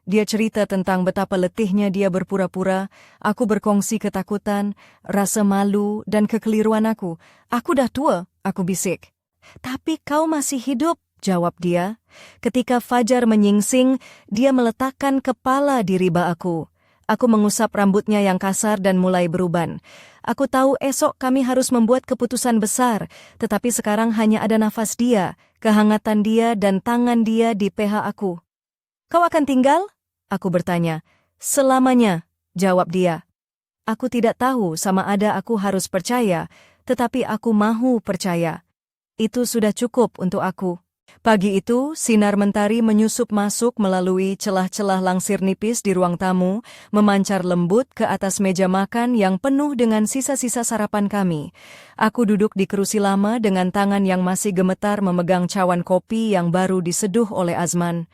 Dia cerita tentang betapa letihnya dia berpura-pura, aku berkongsi ketakutan, rasa malu, dan kekeliruan aku. Aku dah tua, aku bisik. Tapi kau masih hidup, jawab dia. Ketika fajar menyingsing, dia meletakkan kepala di riba aku. Aku mengusap rambutnya yang kasar dan mulai beruban. Aku tahu esok kami harus membuat keputusan besar, tetapi sekarang hanya ada nafas dia, kehangatan dia, dan tangan dia di PH aku. Kau akan tinggal? Aku bertanya. Selamanya, jawab dia. Aku tidak tahu sama ada aku harus percaya, tetapi aku mahu percaya. Itu sudah cukup untuk aku. Pagi itu, sinar mentari menyusup masuk melalui celah-celah langsir nipis di ruang tamu, memancar lembut ke atas meja makan yang penuh dengan sisa-sisa sarapan kami. Aku duduk di kerusi lama dengan tangan yang masih gemetar memegang cawan kopi yang baru diseduh oleh Azman.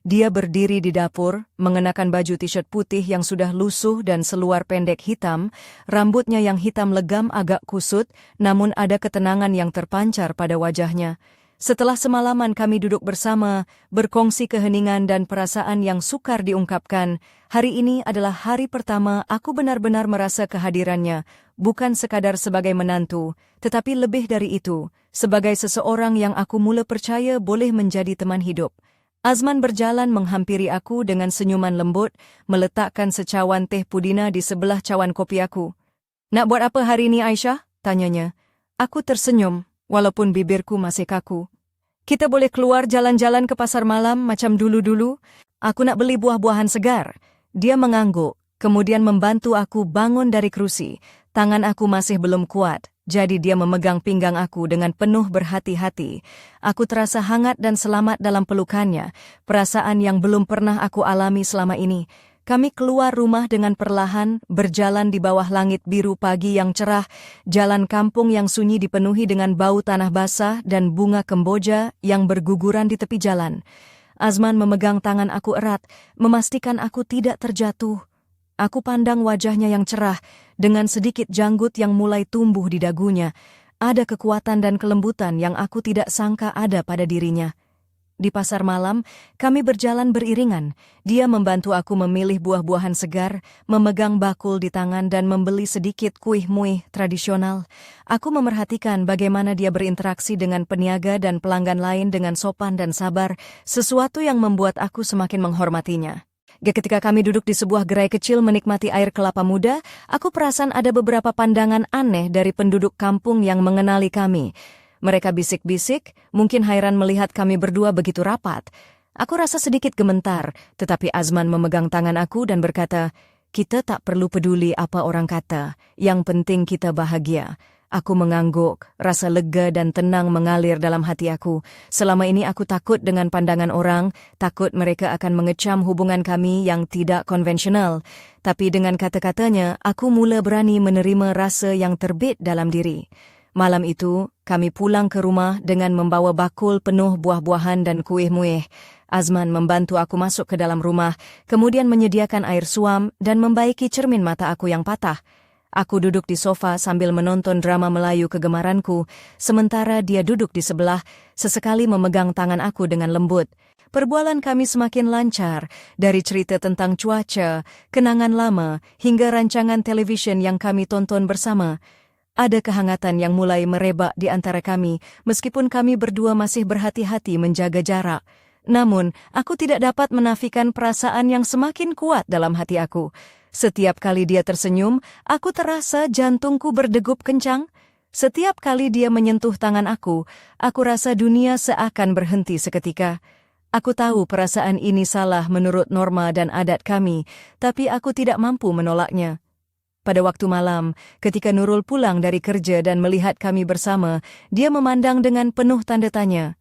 Dia berdiri di dapur, mengenakan baju t-shirt putih yang sudah lusuh dan seluar pendek hitam, rambutnya yang hitam legam agak kusut, namun ada ketenangan yang terpancar pada wajahnya. Setelah semalaman kami duduk bersama, berkongsi keheningan dan perasaan yang sukar diungkapkan, hari ini adalah hari pertama aku benar-benar merasa kehadirannya, bukan sekadar sebagai menantu, tetapi lebih dari itu, sebagai seseorang yang aku mula percaya boleh menjadi teman hidup. Azman berjalan menghampiri aku dengan senyuman lembut, meletakkan secawan teh pudina di sebelah cawan kopi aku. Nak buat apa hari ini, Aisyah? Tanyanya. Aku tersenyum, walaupun bibirku masih kaku. Kita boleh keluar jalan-jalan ke pasar malam macam dulu-dulu? Aku nak beli buah-buahan segar. Dia mengangguk, kemudian membantu aku bangun dari kerusi. Tangan aku masih belum kuat. Jadi dia memegang pinggang aku dengan penuh berhati-hati. Aku terasa hangat dan selamat dalam pelukannya, perasaan yang belum pernah aku alami selama ini. Kami keluar rumah dengan perlahan, berjalan di bawah langit biru pagi yang cerah, jalan kampung yang sunyi dipenuhi dengan bau tanah basah dan bunga kemboja yang berguguran di tepi jalan. Azman memegang tangan aku erat, memastikan aku tidak terjatuh. Aku pandang wajahnya yang cerah, dengan sedikit janggut yang mulai tumbuh di dagunya. Ada kekuatan dan kelembutan yang aku tidak sangka ada pada dirinya. Di pasar malam, kami berjalan beriringan. Dia membantu aku memilih buah-buahan segar, memegang bakul di tangan dan membeli sedikit kuih-muih tradisional. Aku memerhatikan bagaimana dia berinteraksi dengan peniaga dan pelanggan lain dengan sopan dan sabar, sesuatu yang membuat aku semakin menghormatinya. Ketika kami duduk di sebuah gerai kecil menikmati air kelapa muda, aku perasan ada beberapa pandangan aneh dari penduduk kampung yang mengenali kami. Mereka bisik-bisik, mungkin heran melihat kami berdua begitu rapat. Aku rasa sedikit gementar, tetapi Azman memegang tangan aku dan berkata, "Kita tak perlu peduli apa orang kata, yang penting kita bahagia." Aku mengangguk, rasa lega dan tenang mengalir dalam hati aku. Selama ini aku takut dengan pandangan orang, takut mereka akan mengecam hubungan kami yang tidak konvensional. Tapi dengan kata-katanya, aku mula berani menerima rasa yang terbit dalam diri. Malam itu, kami pulang ke rumah dengan membawa bakul penuh buah-buahan dan kuih-muih. Azman membantu aku masuk ke dalam rumah, kemudian menyediakan air suam dan membaiki cermin mata aku yang patah. Aku duduk di sofa sambil menonton drama Melayu kegemaranku, sementara dia duduk di sebelah, sesekali memegang tangan aku dengan lembut. Perbualan kami semakin lancar, dari cerita tentang cuaca, kenangan lama, hingga rancangan televisyen yang kami tonton bersama. Ada kehangatan yang mulai merebak di antara kami, meskipun kami berdua masih berhati-hati menjaga jarak. Namun, aku tidak dapat menafikan perasaan yang semakin kuat dalam hati aku. Setiap kali dia tersenyum, aku terasa jantungku berdegup kencang. Setiap kali dia menyentuh tangan aku rasa dunia seakan berhenti seketika. Aku tahu perasaan ini salah menurut norma dan adat kami, tapi aku tidak mampu menolaknya. Pada waktu malam, ketika Nurul pulang dari kerja dan melihat kami bersama, dia memandang dengan penuh tanda tanya.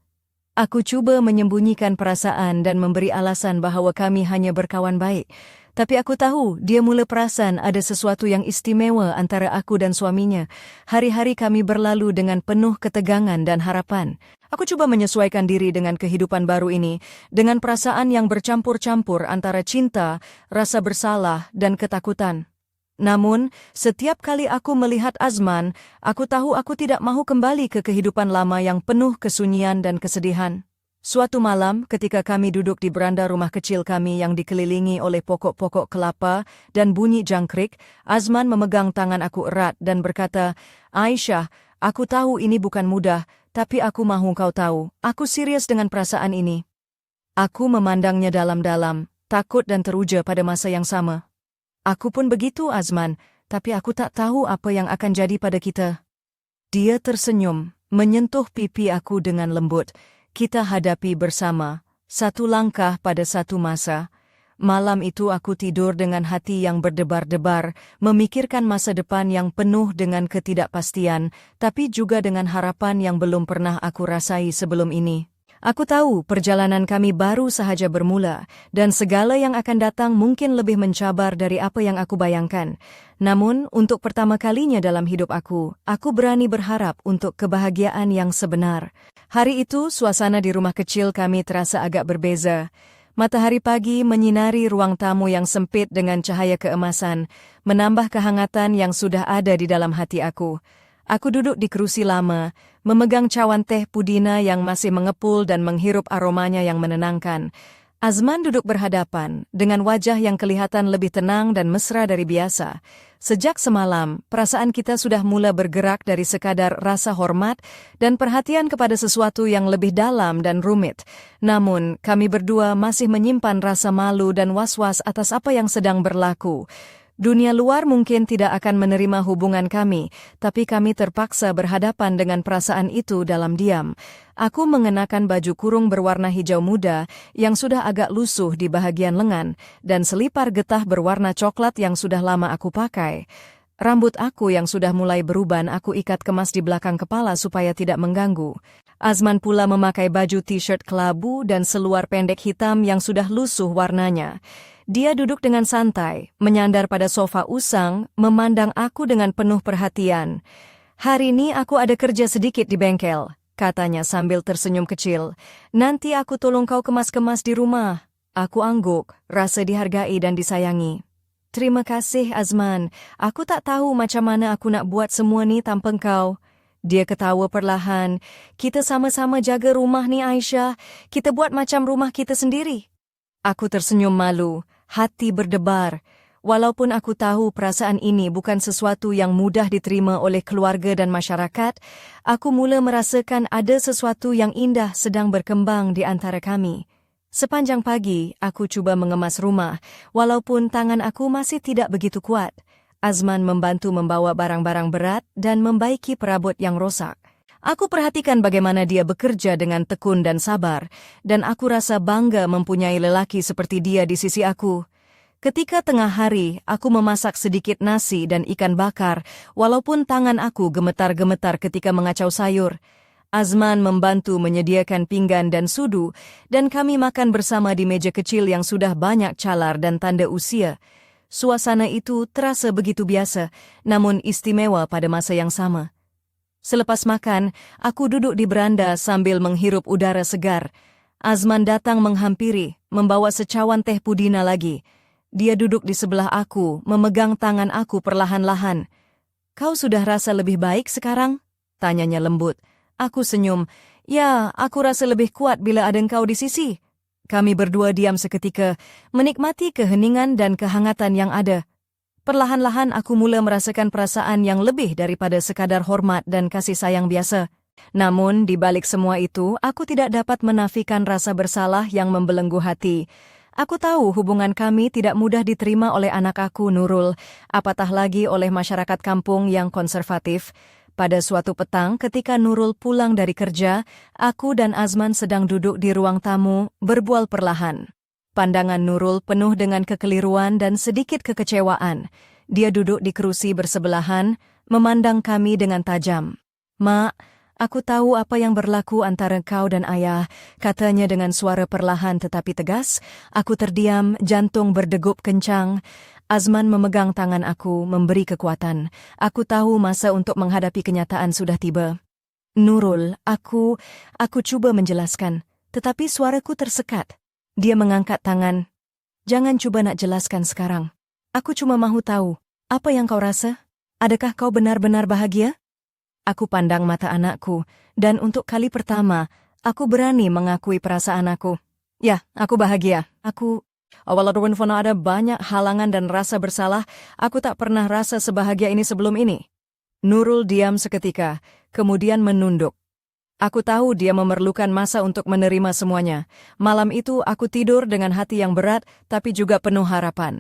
Aku cuba menyembunyikan perasaan dan memberi alasan bahawa kami hanya berkawan baik. Tapi aku tahu dia mula perasan ada sesuatu yang istimewa antara aku dan suaminya. Hari-hari kami berlalu dengan penuh ketegangan dan harapan. Aku cuba menyesuaikan diri dengan kehidupan baru ini, dengan perasaan yang bercampur-campur antara cinta, rasa bersalah, dan ketakutan. Namun, setiap kali aku melihat Azman, aku tahu aku tidak mahu kembali ke kehidupan lama yang penuh kesunyian dan kesedihan. Suatu malam, ketika kami duduk di beranda rumah kecil kami yang dikelilingi oleh pokok-pokok kelapa dan bunyi jangkrik, Azman memegang tangan aku erat dan berkata, "Aisyah, aku tahu ini bukan mudah, tapi aku mahu kau tahu, aku serius dengan perasaan ini." Aku memandangnya dalam-dalam, takut dan teruja pada masa yang sama. Aku pun begitu, Azman, tapi aku tak tahu apa yang akan jadi pada kita. Dia tersenyum, menyentuh pipi aku dengan lembut. Kita hadapi bersama, satu langkah pada satu masa. Malam itu aku tidur dengan hati yang berdebar-debar, memikirkan masa depan yang penuh dengan ketidakpastian, tapi juga dengan harapan yang belum pernah aku rasai sebelum ini. Aku tahu perjalanan kami baru sahaja bermula, dan segala yang akan datang mungkin lebih mencabar dari apa yang aku bayangkan. Namun, untuk pertama kalinya dalam hidup aku berani berharap untuk kebahagiaan yang sebenar. Hari itu, suasana di rumah kecil kami terasa agak berbeza. Matahari pagi menyinari ruang tamu yang sempit dengan cahaya keemasan, menambah kehangatan yang sudah ada di dalam hati aku. Aku duduk di kerusi lama, memegang cawan teh pudina yang masih mengepul dan menghirup aromanya yang menenangkan. Azman duduk berhadapan, dengan wajah yang kelihatan lebih tenang dan mesra dari biasa. Sejak semalam, perasaan kita sudah mula bergerak dari sekadar rasa hormat dan perhatian kepada sesuatu yang lebih dalam dan rumit. Namun, kami berdua masih menyimpan rasa malu dan was-was atas apa yang sedang berlaku. Dunia luar mungkin tidak akan menerima hubungan kami, tapi kami terpaksa berhadapan dengan perasaan itu dalam diam. Aku mengenakan baju kurung berwarna hijau muda yang sudah agak lusuh di bahagian lengan, dan selipar getah berwarna coklat yang sudah lama aku pakai. Rambut aku yang sudah mulai beruban aku ikat kemas di belakang kepala supaya tidak mengganggu. Azman pula memakai baju t-shirt kelabu dan seluar pendek hitam yang sudah lusuh warnanya. Dia duduk dengan santai, menyandar pada sofa usang, memandang aku dengan penuh perhatian. "Hari ini aku ada kerja sedikit di bengkel," katanya sambil tersenyum kecil. "Nanti aku tolong kau kemas-kemas di rumah." Aku angguk, rasa dihargai dan disayangi. "Terima kasih, Azman. Aku tak tahu macam mana aku nak buat semua ni tanpa kau." Dia ketawa perlahan. "Kita sama-sama jaga rumah ni, Aisyah. Kita buat macam rumah kita sendiri." Aku tersenyum malu, hati berdebar. Walaupun aku tahu perasaan ini bukan sesuatu yang mudah diterima oleh keluarga dan masyarakat, aku mula merasakan ada sesuatu yang indah sedang berkembang di antara kami. Sepanjang pagi, aku cuba mengemas rumah, walaupun tangan aku masih tidak begitu kuat. Azman membantu membawa barang-barang berat dan membaiki perabot yang rosak. Aku perhatikan bagaimana dia bekerja dengan tekun dan sabar, dan aku rasa bangga mempunyai lelaki seperti dia di sisi aku. Ketika tengah hari, aku memasak sedikit nasi dan ikan bakar, walaupun tangan aku gemetar-gemetar ketika mengacau sayur. Azman membantu menyediakan pinggan dan sudu, dan kami makan bersama di meja kecil yang sudah banyak calar dan tanda usia. Suasana itu terasa begitu biasa, namun istimewa pada masa yang sama. Selepas makan, aku duduk di beranda sambil menghirup udara segar. Azman datang menghampiri, membawa secawan teh pudina lagi. Dia duduk di sebelah aku, memegang tangan aku perlahan-lahan. "Kau sudah rasa lebih baik sekarang?" tanyanya lembut. Aku senyum. "Ya, aku rasa lebih kuat bila ada engkau di sisi." Kami berdua diam seketika, menikmati keheningan dan kehangatan yang ada. Perlahan-lahan aku mula merasakan perasaan yang lebih daripada sekadar hormat dan kasih sayang biasa. Namun, di balik semua itu, aku tidak dapat menafikan rasa bersalah yang membelenggu hati. Aku tahu hubungan kami tidak mudah diterima oleh anak aku, Nurul, apatah lagi oleh masyarakat kampung yang konservatif. Pada suatu petang ketika Nurul pulang dari kerja, aku dan Azman sedang duduk di ruang tamu, berbual perlahan. Pandangan Nurul penuh dengan kekeliruan dan sedikit kekecewaan. Dia duduk di kerusi bersebelahan, memandang kami dengan tajam. "Mak, aku tahu apa yang berlaku antara kau dan ayah," katanya dengan suara perlahan tetapi tegas. Aku terdiam, jantung berdegup kencang. Azman memegang tangan aku, memberi kekuatan. Aku tahu masa untuk menghadapi kenyataan sudah tiba. "Nurul, aku coba menjelaskan, tetapi suaraku tersekat." Dia mengangkat tangan. "Jangan coba nak jelaskan sekarang. Aku cuma mahu tahu, apa yang kau rasa? Adakah kau benar-benar bahagia?" Aku pandang mata anakku, dan untuk kali pertama, aku berani mengakui perasaan aku. "Ya, aku bahagia. Walaupun ada banyak halangan dan rasa bersalah, aku tak pernah rasa sebahagia ini sebelum ini." Nurul diam seketika, kemudian menunduk. Aku tahu dia memerlukan masa untuk menerima semuanya. Malam itu aku tidur dengan hati yang berat, tapi juga penuh harapan.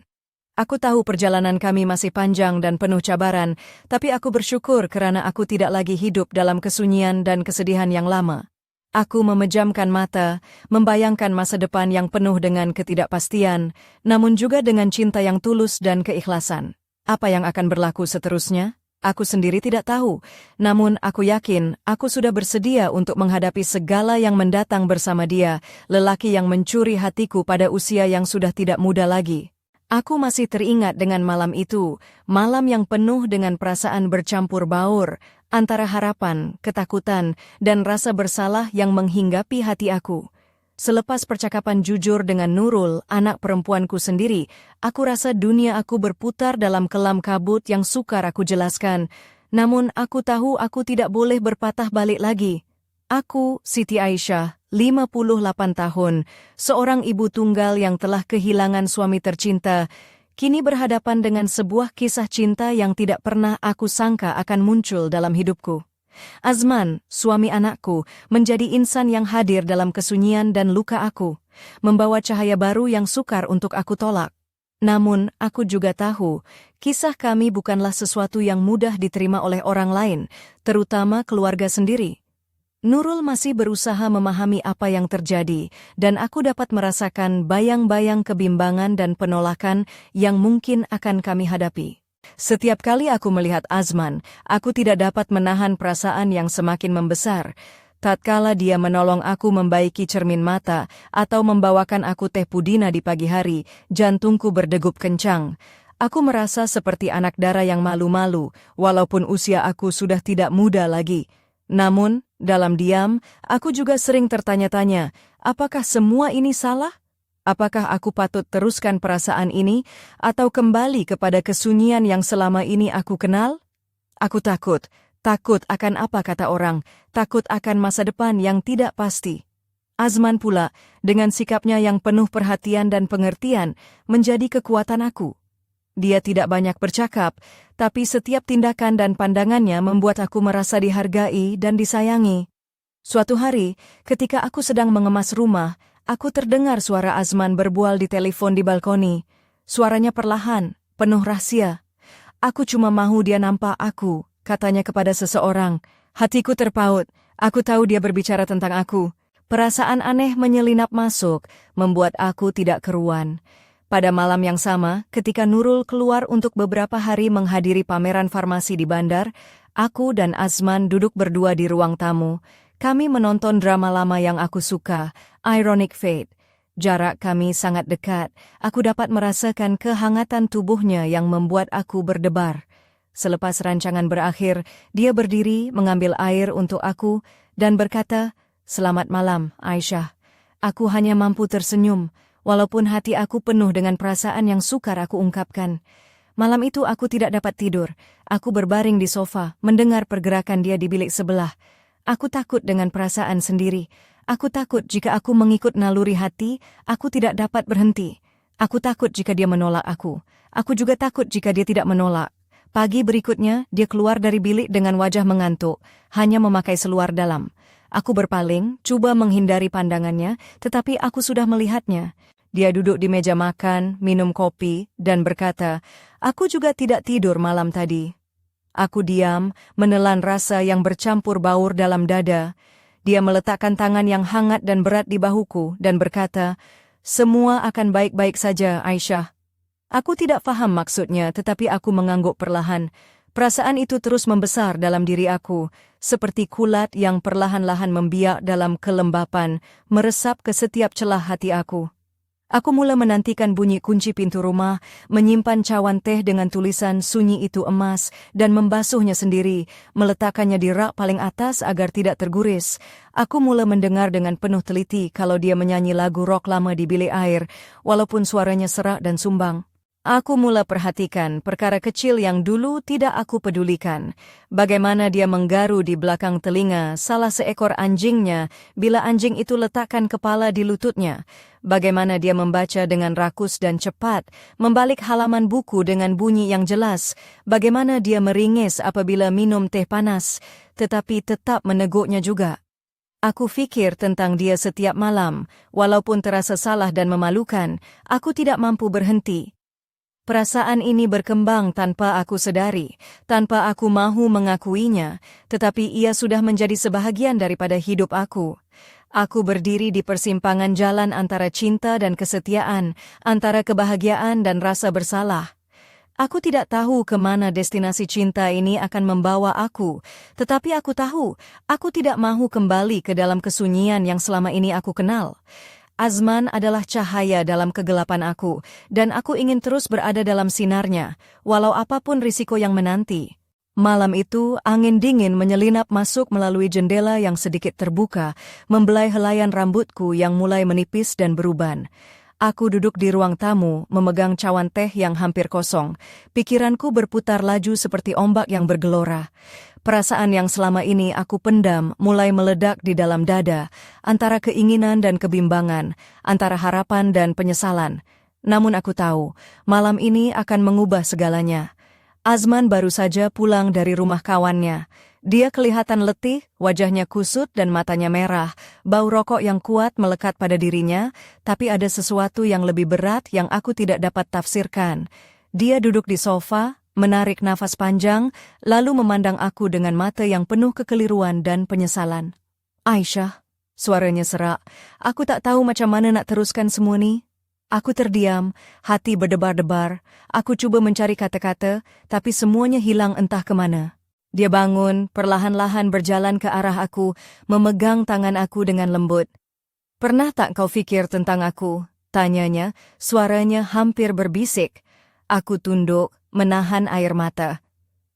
Aku tahu perjalanan kami masih panjang dan penuh cabaran, tapi aku bersyukur kerana aku tidak lagi hidup dalam kesunyian dan kesedihan yang lama. Aku memejamkan mata, membayangkan masa depan yang penuh dengan ketidakpastian, namun juga dengan cinta yang tulus dan keikhlasan. Apa yang akan berlaku seterusnya? Aku sendiri tidak tahu, namun aku yakin aku sudah bersedia untuk menghadapi segala yang mendatang bersama dia, lelaki yang mencuri hatiku pada usia yang sudah tidak muda lagi. Aku masih teringat dengan malam itu, malam yang penuh dengan perasaan bercampur baur, antara harapan, ketakutan, dan rasa bersalah yang menghinggapi hati aku. Selepas percakapan jujur dengan Nurul, anak perempuanku sendiri, aku rasa dunia aku berputar dalam kelam kabut yang sukar aku jelaskan. Namun aku tahu aku tidak boleh berpatah balik lagi. Aku, Siti Aisyah, 58 tahun, seorang ibu tunggal yang telah kehilangan suami tercinta, kini berhadapan dengan sebuah kisah cinta yang tidak pernah aku sangka akan muncul dalam hidupku. Azman, suami anakku, menjadi insan yang hadir dalam kesunyian dan luka aku, membawa cahaya baru yang sukar untuk aku tolak. Namun, aku juga tahu, kisah kami bukanlah sesuatu yang mudah diterima oleh orang lain, terutama keluarga sendiri. Nurul masih berusaha memahami apa yang terjadi, dan aku dapat merasakan bayang-bayang kebimbangan dan penolakan yang mungkin akan kami hadapi. Setiap kali aku melihat Azman, aku tidak dapat menahan perasaan yang semakin membesar. Tatkala dia menolong aku membaiki cermin mata atau membawakan aku teh pudina di pagi hari, jantungku berdegup kencang. Aku merasa seperti anak dara yang malu-malu, walaupun usia aku sudah tidak muda lagi. Namun, dalam diam, aku juga sering tertanya-tanya, apakah semua ini salah? Apakah aku patut teruskan perasaan ini, atau kembali kepada kesunyian yang selama ini aku kenal? Aku takut akan apa kata orang, takut akan masa depan yang tidak pasti. Azman pula, dengan sikapnya yang penuh perhatian dan pengertian, menjadi kekuatan aku. Dia tidak banyak bercakap, tapi setiap tindakan dan pandangannya membuat aku merasa dihargai dan disayangi. Suatu hari, ketika aku sedang mengemas rumah, aku terdengar suara Azman berbual di telepon di balkoni. Suaranya perlahan, penuh rahasia. "Aku cuma mahu dia nampak aku," katanya kepada seseorang. Hatiku terpaut, aku tahu dia berbicara tentang aku. Perasaan aneh menyelinap masuk, membuat aku tidak keruan. Pada malam yang sama, ketika Nurul keluar untuk beberapa hari menghadiri pameran farmasi di bandar, aku dan Azman duduk berdua di ruang tamu. Kami menonton drama lama yang aku suka, Ironic Fate. Jarak kami sangat dekat, aku dapat merasakan kehangatan tubuhnya yang membuat aku berdebar. Selepas rancangan berakhir, dia berdiri mengambil air untuk aku dan berkata, "Selamat malam, Aisyah." Aku hanya mampu tersenyum, walaupun hati aku penuh dengan perasaan yang sukar aku ungkapkan. Malam itu aku tidak dapat tidur. Aku berbaring di sofa, mendengar pergerakan dia di bilik sebelah. Aku takut dengan perasaan sendiri. Aku takut jika aku mengikut naluri hati, aku tidak dapat berhenti. Aku takut jika dia menolak aku. Aku juga takut jika dia tidak menolak. Pagi berikutnya, dia keluar dari bilik dengan wajah mengantuk, hanya memakai seluar dalam. Aku berpaling, coba menghindari pandangannya, tetapi aku sudah melihatnya. Dia duduk di meja makan, minum kopi, dan berkata, "Aku juga tidak tidur malam tadi." Aku diam, menelan rasa yang bercampur baur dalam dada. Dia meletakkan tangan yang hangat dan berat di bahuku dan berkata, "Semua akan baik-baik saja, Aisyah." Aku tidak faham maksudnya, tetapi aku mengangguk perlahan. Perasaan itu terus membesar dalam diri aku, seperti kulat yang perlahan-lahan membiak dalam kelembapan, meresap ke setiap celah hati aku. Aku mula menantikan bunyi kunci pintu rumah, menyimpan cawan teh dengan tulisan "Sunyi itu emas" dan membasuhnya sendiri, meletakkannya di rak paling atas agar tidak terguris. Aku mula mendengar dengan penuh teliti kalau dia menyanyi lagu rock lama di bilik air, walaupun suaranya serak dan sumbang. Aku mula perhatikan perkara kecil yang dulu tidak aku pedulikan. Bagaimana dia menggaru di belakang telinga salah seekor anjingnya bila anjing itu letakkan kepala di lututnya. Bagaimana dia membaca dengan rakus dan cepat, membalik halaman buku dengan bunyi yang jelas. Bagaimana dia meringis apabila minum teh panas, tetapi tetap meneguknya juga. Aku fikir tentang dia setiap malam, walaupun terasa salah dan memalukan, aku tidak mampu berhenti. Perasaan ini berkembang tanpa aku sadari, tanpa aku mahu mengakuinya, tetapi ia sudah menjadi sebahagian daripada hidup aku. Aku berdiri di persimpangan jalan antara cinta dan kesetiaan, antara kebahagiaan dan rasa bersalah. Aku tidak tahu ke mana destinasi cinta ini akan membawa aku, tetapi aku tahu, aku tidak mahu kembali ke dalam kesunyian yang selama ini aku kenal. Azman adalah cahaya dalam kegelapan aku, dan aku ingin terus berada dalam sinarnya, walau apapun risiko yang menanti. Malam itu, angin dingin menyelinap masuk melalui jendela yang sedikit terbuka, membelai helaian rambutku yang mulai menipis dan beruban. Aku duduk di ruang tamu, memegang cawan teh yang hampir kosong. Pikiranku berputar laju seperti ombak yang bergelora. Perasaan yang selama ini aku pendam mulai meledak di dalam dada, antara keinginan dan kebimbangan, antara harapan dan penyesalan. Namun aku tahu, malam ini akan mengubah segalanya. Azman baru saja pulang dari rumah kawannya. Dia kelihatan letih, wajahnya kusut dan matanya merah. Bau rokok yang kuat melekat pada dirinya, tapi ada sesuatu yang lebih berat yang aku tidak dapat tafsirkan. Dia duduk di sofa, menarik nafas panjang, lalu memandang aku dengan mata yang penuh kekeliruan dan penyesalan. "Aisyah," suaranya serak, "aku tak tahu macam mana nak teruskan semua ni." Aku terdiam, hati berdebar-debar. Aku cuba mencari kata-kata, tapi semuanya hilang entah ke mana. Dia bangun, perlahan-lahan berjalan ke arah aku, memegang tangan aku dengan lembut. "Pernah tak kau fikir tentang aku?" tanyanya, suaranya hampir berbisik. Aku tunduk, menahan air mata.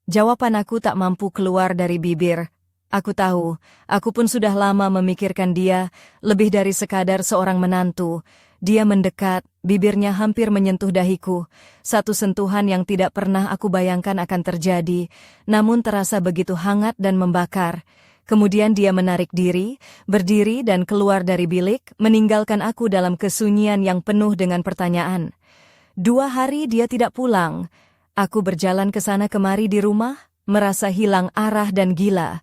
Jawaban aku tak mampu keluar dari bibir. Aku tahu, aku pun sudah lama memikirkan dia, lebih dari sekadar seorang menantu. Dia mendekat, bibirnya hampir menyentuh dahiku. Satu sentuhan yang tidak pernah aku bayangkan akan terjadi, namun terasa begitu hangat dan membakar. Kemudian dia menarik diri, berdiri dan keluar dari bilik, meninggalkan aku dalam kesunyian yang penuh dengan pertanyaan. 2 hari dia tidak pulang. Aku berjalan ke sana kemari di rumah, merasa hilang arah dan gila.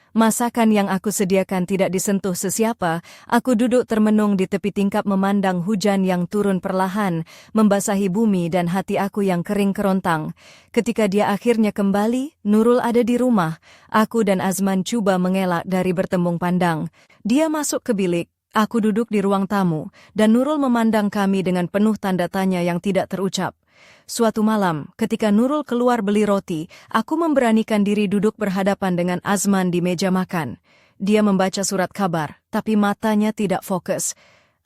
Masakan yang aku sediakan tidak disentuh sesiapa, aku duduk termenung di tepi tingkap memandang hujan yang turun perlahan, membasahi bumi dan hati aku yang kering kerontang. Ketika dia akhirnya kembali, Nurul ada di rumah. Aku dan Azman cuba mengelak dari bertembung pandang. Dia masuk ke bilik. Aku duduk di ruang tamu, dan Nurul memandang kami dengan penuh tanda tanya yang tidak terucap. Suatu malam, ketika Nurul keluar beli roti, aku memberanikan diri duduk berhadapan dengan Azman di meja makan. Dia membaca surat kabar, tapi matanya tidak fokus.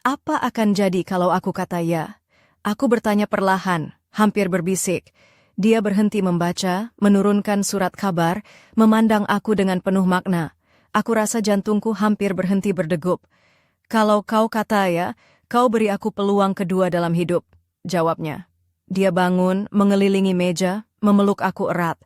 Apa akan jadi kalau aku kata ya? Aku bertanya perlahan, hampir berbisik. Dia berhenti membaca, menurunkan surat kabar, memandang aku dengan penuh makna. Aku rasa jantungku hampir berhenti berdegup. "Kalau kau kata ya, kau beri aku peluang kedua dalam hidup," jawabnya. Dia bangun, mengelilingi meja, memeluk aku erat.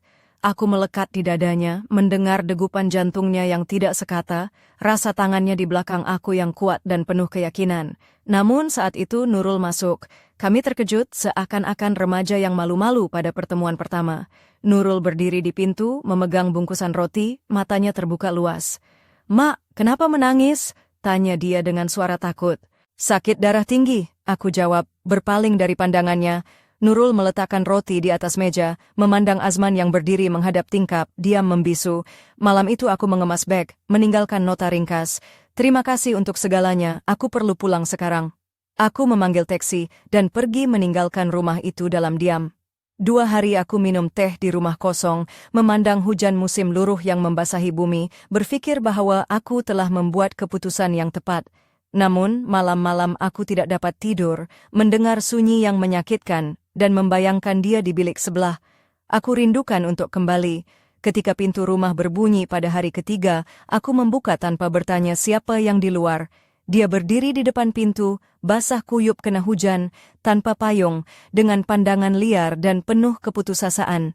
Aku melekat di dadanya, mendengar degupan jantungnya yang tidak sekata, rasa tangannya di belakang aku yang kuat dan penuh keyakinan. Namun saat itu Nurul masuk. Kami terkejut seakan-akan remaja yang malu-malu pada pertemuan pertama. Nurul berdiri di pintu, memegang bungkusan roti, matanya terbuka luas. "Mak, kenapa menangis?" tanya dia dengan suara takut. "Sakit darah tinggi," aku jawab, berpaling dari pandangannya. Nurul meletakkan roti di atas meja, memandang Azman yang berdiri menghadap tingkap, diam membisu. Malam itu aku mengemas beg, meninggalkan nota ringkas. "Terima kasih untuk segalanya, aku perlu pulang sekarang." Aku memanggil taksi dan pergi meninggalkan rumah itu dalam diam. 2 hari aku minum teh di rumah kosong, memandang hujan musim luruh yang membasahi bumi, berpikir bahwa aku telah membuat keputusan yang tepat. Namun, malam-malam aku tidak dapat tidur, mendengar sunyi yang menyakitkan, dan membayangkan dia di bilik sebelah. Aku rindukan untuk kembali. Ketika pintu rumah berbunyi pada hari ketiga, aku membuka tanpa bertanya siapa yang di luar. Dia berdiri di depan pintu, basah kuyup kena hujan, tanpa payung, dengan pandangan liar dan penuh keputusasaan.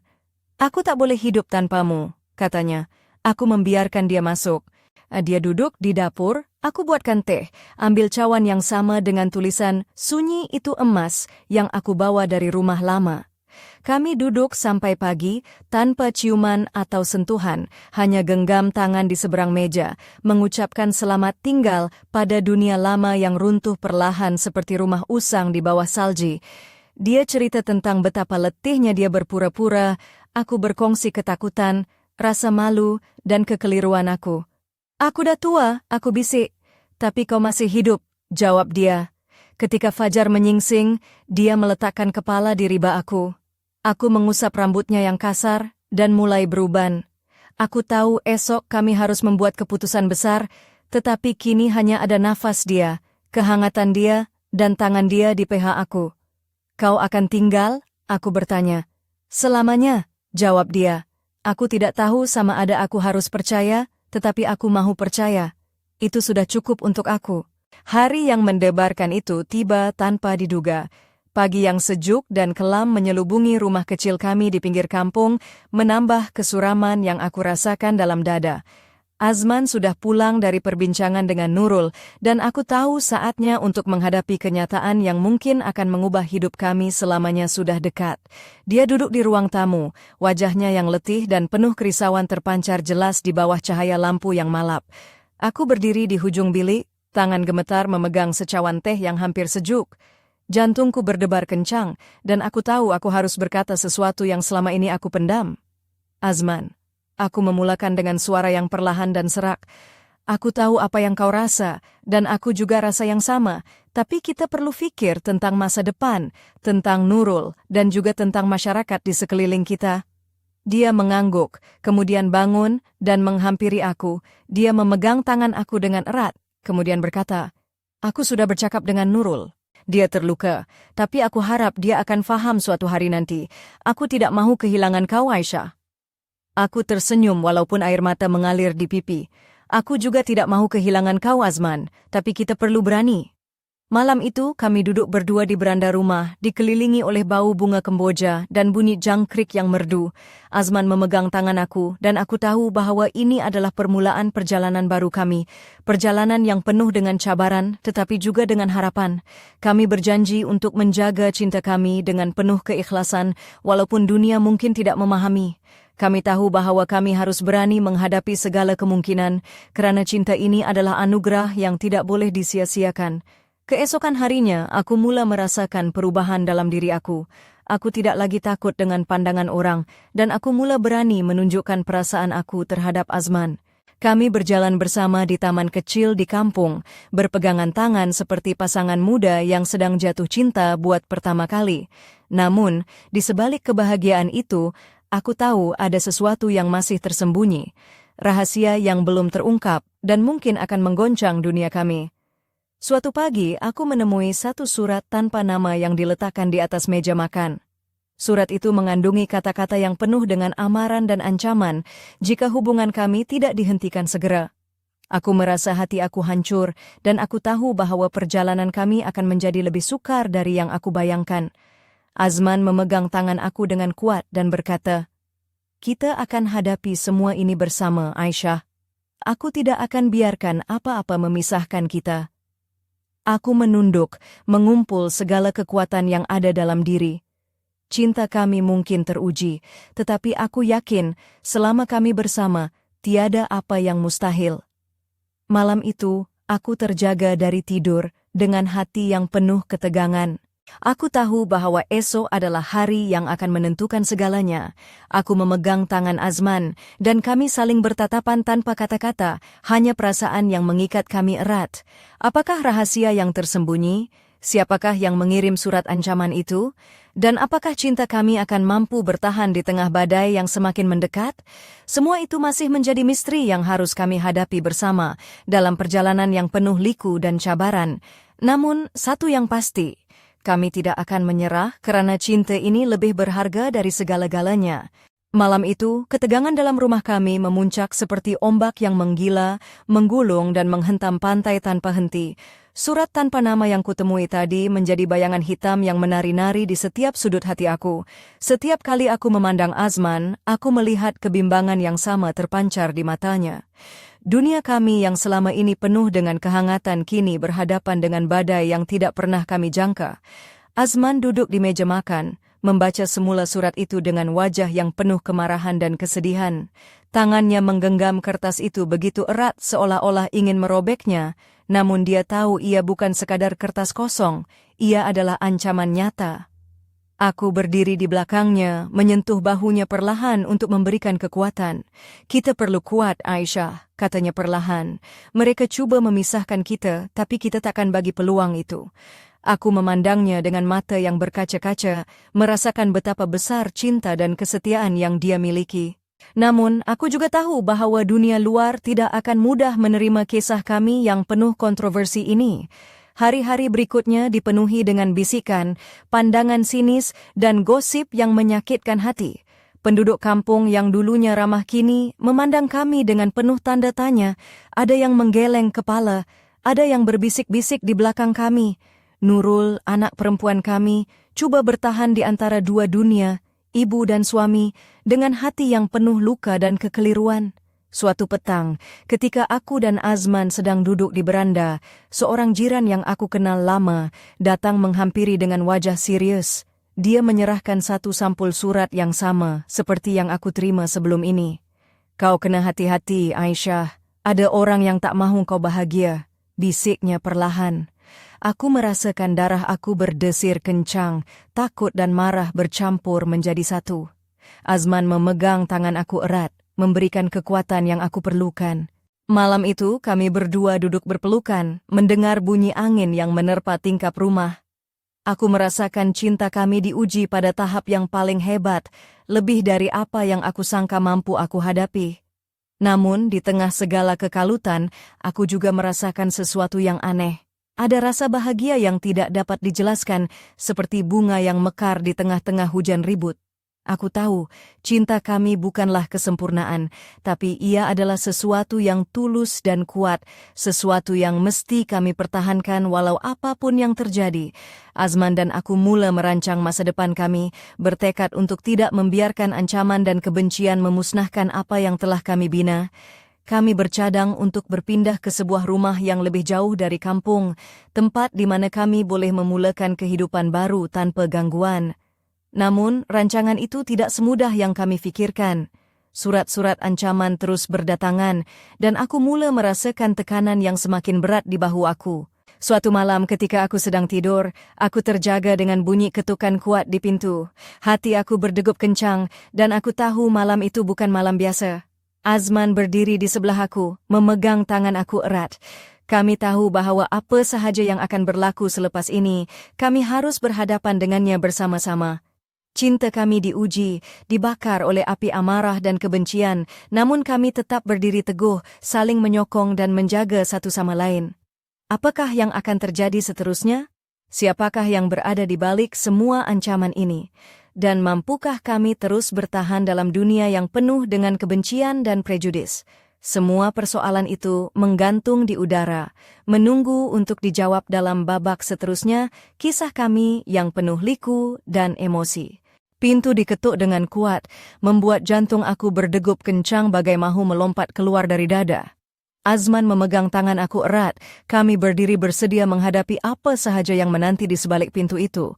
"Aku tak boleh hidup tanpamu," katanya. Aku membiarkan dia masuk. Dia duduk di dapur, aku buatkan teh, ambil cawan yang sama dengan tulisan "Sunyi itu emas" yang aku bawa dari rumah lama. Kami duduk sampai pagi, tanpa ciuman atau sentuhan, hanya genggam tangan di seberang meja, mengucapkan selamat tinggal pada dunia lama yang runtuh perlahan seperti rumah usang di bawah salji. Dia cerita tentang betapa letihnya dia berpura-pura, aku berkongsi ketakutan, rasa malu, dan kekeliruan aku. "Aku dah tua," aku bisik. "Tapi kau masih hidup," jawab dia. Ketika fajar menyingsing, dia meletakkan kepala di riba aku. Aku mengusap rambutnya yang kasar dan mulai beruban. Aku tahu esok kami harus membuat keputusan besar, tetapi kini hanya ada nafas dia, kehangatan dia, dan tangan dia di PH aku. "Kau akan tinggal?" aku bertanya. "Selamanya," jawab dia. Aku tidak tahu sama ada aku harus percaya, tetapi aku mahu percaya. Itu sudah cukup untuk aku. Hari yang mendebarkan itu tiba tanpa diduga. Pagi yang sejuk dan kelam menyelubungi rumah kecil kami di pinggir kampung, menambah kesuraman yang aku rasakan dalam dada. Azman sudah pulang dari perbincangan dengan Nurul, dan aku tahu saatnya untuk menghadapi kenyataan yang mungkin akan mengubah hidup kami selamanya sudah dekat. Dia duduk di ruang tamu, wajahnya yang letih dan penuh kerisauan terpancar jelas di bawah cahaya lampu yang malap. Aku berdiri di hujung bilik, tangan gemetar memegang secawan teh yang hampir sejuk. Jantungku berdebar kencang, dan aku tahu aku harus berkata sesuatu yang selama ini aku pendam. "Azman," aku memulakan dengan suara yang perlahan dan serak. "Aku tahu apa yang kau rasa, dan aku juga rasa yang sama, tapi kita perlu pikir tentang masa depan, tentang Nurul, dan juga tentang masyarakat di sekeliling kita." Dia mengangguk, kemudian bangun dan menghampiri aku. Dia memegang tangan aku dengan erat, kemudian berkata, "Aku sudah bercakap dengan Nurul. Dia terluka, tapi aku harap dia akan faham suatu hari nanti. Aku tidak mahu kehilangan kau, Aisyah." Aku tersenyum walaupun air mata mengalir di pipi. "Aku juga tidak mahu kehilangan kau, Azman, tapi kita perlu berani." Malam itu kami duduk berdua di beranda rumah, dikelilingi oleh bau bunga kemboja dan bunyi jangkrik yang merdu. Azman memegang tangan aku, dan aku tahu bahwa ini adalah permulaan perjalanan baru kami. Perjalanan yang penuh dengan cabaran, tetapi juga dengan harapan. Kami berjanji untuk menjaga cinta kami dengan penuh keikhlasan, walaupun dunia mungkin tidak memahami. Kami tahu bahwa kami harus berani menghadapi segala kemungkinan, karena cinta ini adalah anugerah yang tidak boleh disia-siakan. Keesokan harinya, aku mula merasakan perubahan dalam diri aku. Aku tidak lagi takut dengan pandangan orang, dan aku mula berani menunjukkan perasaan aku terhadap Azman. Kami berjalan bersama di taman kecil di kampung, berpegangan tangan seperti pasangan muda yang sedang jatuh cinta buat pertama kali. Namun, di sebalik kebahagiaan itu, aku tahu ada sesuatu yang masih tersembunyi, rahasia yang belum terungkap dan mungkin akan menggoncang dunia kami. Suatu pagi, aku menemui satu surat tanpa nama yang diletakkan di atas meja makan. Surat itu mengandungi kata-kata yang penuh dengan amaran dan ancaman jika hubungan kami tidak dihentikan segera. Aku merasa hati aku hancur, dan aku tahu bahwa perjalanan kami akan menjadi lebih sukar dari yang aku bayangkan. Azman memegang tangan aku dengan kuat dan berkata, kita akan hadapi semua ini bersama, Aisyah. Aku tidak akan biarkan apa-apa memisahkan kita. Aku menunduk, mengumpul segala kekuatan yang ada dalam diri. Cinta kami mungkin teruji, tetapi aku yakin selama kami bersama, tiada apa yang mustahil. Malam itu, aku terjaga dari tidur dengan hati yang penuh ketegangan. Aku tahu bahwa esok adalah hari yang akan menentukan segalanya. Aku memegang tangan Azman, dan kami saling bertatapan tanpa kata-kata, hanya perasaan yang mengikat kami erat. Apakah rahasia yang tersembunyi? Siapakah yang mengirim surat ancaman itu? Dan apakah cinta kami akan mampu bertahan di tengah badai yang semakin mendekat? Semua itu masih menjadi misteri yang harus kami hadapi bersama dalam perjalanan yang penuh liku dan cabaran. Namun, satu yang pasti, kami tidak akan menyerah karena cinta ini lebih berharga dari segala-galanya. Malam itu, ketegangan dalam rumah kami memuncak seperti ombak yang menggila, menggulung dan menghentam pantai tanpa henti. Surat tanpa nama yang kutemui tadi menjadi bayangan hitam yang menari-nari di setiap sudut hati aku. Setiap kali aku memandang Azman, aku melihat kebimbangan yang sama terpancar di matanya. Dunia kami yang selama ini penuh dengan kehangatan kini berhadapan dengan badai yang tidak pernah kami jangka. Azman duduk di meja makan, membaca semula surat itu dengan wajah yang penuh kemarahan dan kesedihan. Tangannya menggenggam kertas itu begitu erat seolah-olah ingin merobeknya, namun dia tahu ia bukan sekadar kertas kosong, ia adalah ancaman nyata. Aku berdiri di belakangnya, menyentuh bahunya perlahan untuk memberikan kekuatan. Kita perlu kuat, Aisyah, katanya perlahan. Mereka cuba memisahkan kita, tapi kita takkan bagi peluang itu. Aku memandangnya dengan mata yang berkaca-kaca, merasakan betapa besar cinta dan kesetiaan yang dia miliki. Namun, aku juga tahu bahwa dunia luar tidak akan mudah menerima kisah kami yang penuh kontroversi ini. Hari-hari berikutnya dipenuhi dengan bisikan, pandangan sinis, dan gosip yang menyakitkan hati. Penduduk kampung yang dulunya ramah kini memandang kami dengan penuh tanda tanya. Ada yang menggeleng kepala, ada yang berbisik-bisik di belakang kami. Nurul, anak perempuan kami, cuba bertahan di antara dua dunia, ibu dan suami, dengan hati yang penuh luka dan kekeliruan. Suatu petang, ketika aku dan Azman sedang duduk di beranda, seorang jiran yang aku kenal lama datang menghampiri dengan wajah serius. Dia menyerahkan satu sampul surat yang sama seperti yang aku terima sebelum ini. Kau kena hati-hati, Aisyah. Ada orang yang tak mahu kau bahagia, bisiknya perlahan. Aku merasakan darah aku berdesir kencang, takut dan marah bercampur menjadi satu. Azman memegang tangan aku erat, memberikan kekuatan yang aku perlukan. Malam itu kami berdua duduk berpelukan, mendengar bunyi angin yang menerpa tingkap rumah. Aku merasakan cinta kami diuji pada tahap yang paling hebat, lebih dari apa yang aku sangka mampu aku hadapi. Namun, di tengah segala kekalutan, aku juga merasakan sesuatu yang aneh. Ada rasa bahagia yang tidak dapat dijelaskan, seperti bunga yang mekar di tengah-tengah hujan ribut. Aku tahu, cinta kami bukanlah kesempurnaan, tapi ia adalah sesuatu yang tulus dan kuat, sesuatu yang mesti kami pertahankan walau apapun yang terjadi. Azman dan aku mula merancang masa depan kami, bertekad untuk tidak membiarkan ancaman dan kebencian memusnahkan apa yang telah kami bina. Kami bercadang untuk berpindah ke sebuah rumah yang lebih jauh dari kampung, tempat di mana kami boleh memulakan kehidupan baru tanpa gangguan. Namun, rancangan itu tidak semudah yang kami fikirkan. Surat-surat ancaman terus berdatangan, dan aku mula merasakan tekanan yang semakin berat di bahu aku. Suatu malam ketika aku sedang tidur, aku terjaga dengan bunyi ketukan kuat di pintu. Hati aku berdegup kencang, dan aku tahu malam itu bukan malam biasa. Azman berdiri di sebelah aku, memegang tangan aku erat. Kami tahu bahwa apa sahaja yang akan berlaku selepas ini, kami harus berhadapan dengannya bersama-sama. Cinta kami diuji, dibakar oleh api amarah dan kebencian, namun kami tetap berdiri teguh, saling menyokong dan menjaga satu sama lain. Apakah yang akan terjadi seterusnya? Siapakah yang berada di balik semua ancaman ini? Dan mampukah kami terus bertahan dalam dunia yang penuh dengan kebencian dan prejudis? Semua persoalan itu menggantung di udara, menunggu untuk dijawab dalam babak seterusnya, kisah kami yang penuh liku dan emosi. Pintu diketuk dengan kuat, membuat jantung aku berdegup kencang bagai mahu melompat keluar dari dada. Azman memegang tangan aku erat, kami berdiri bersedia menghadapi apa sahaja yang menanti di sebalik pintu itu.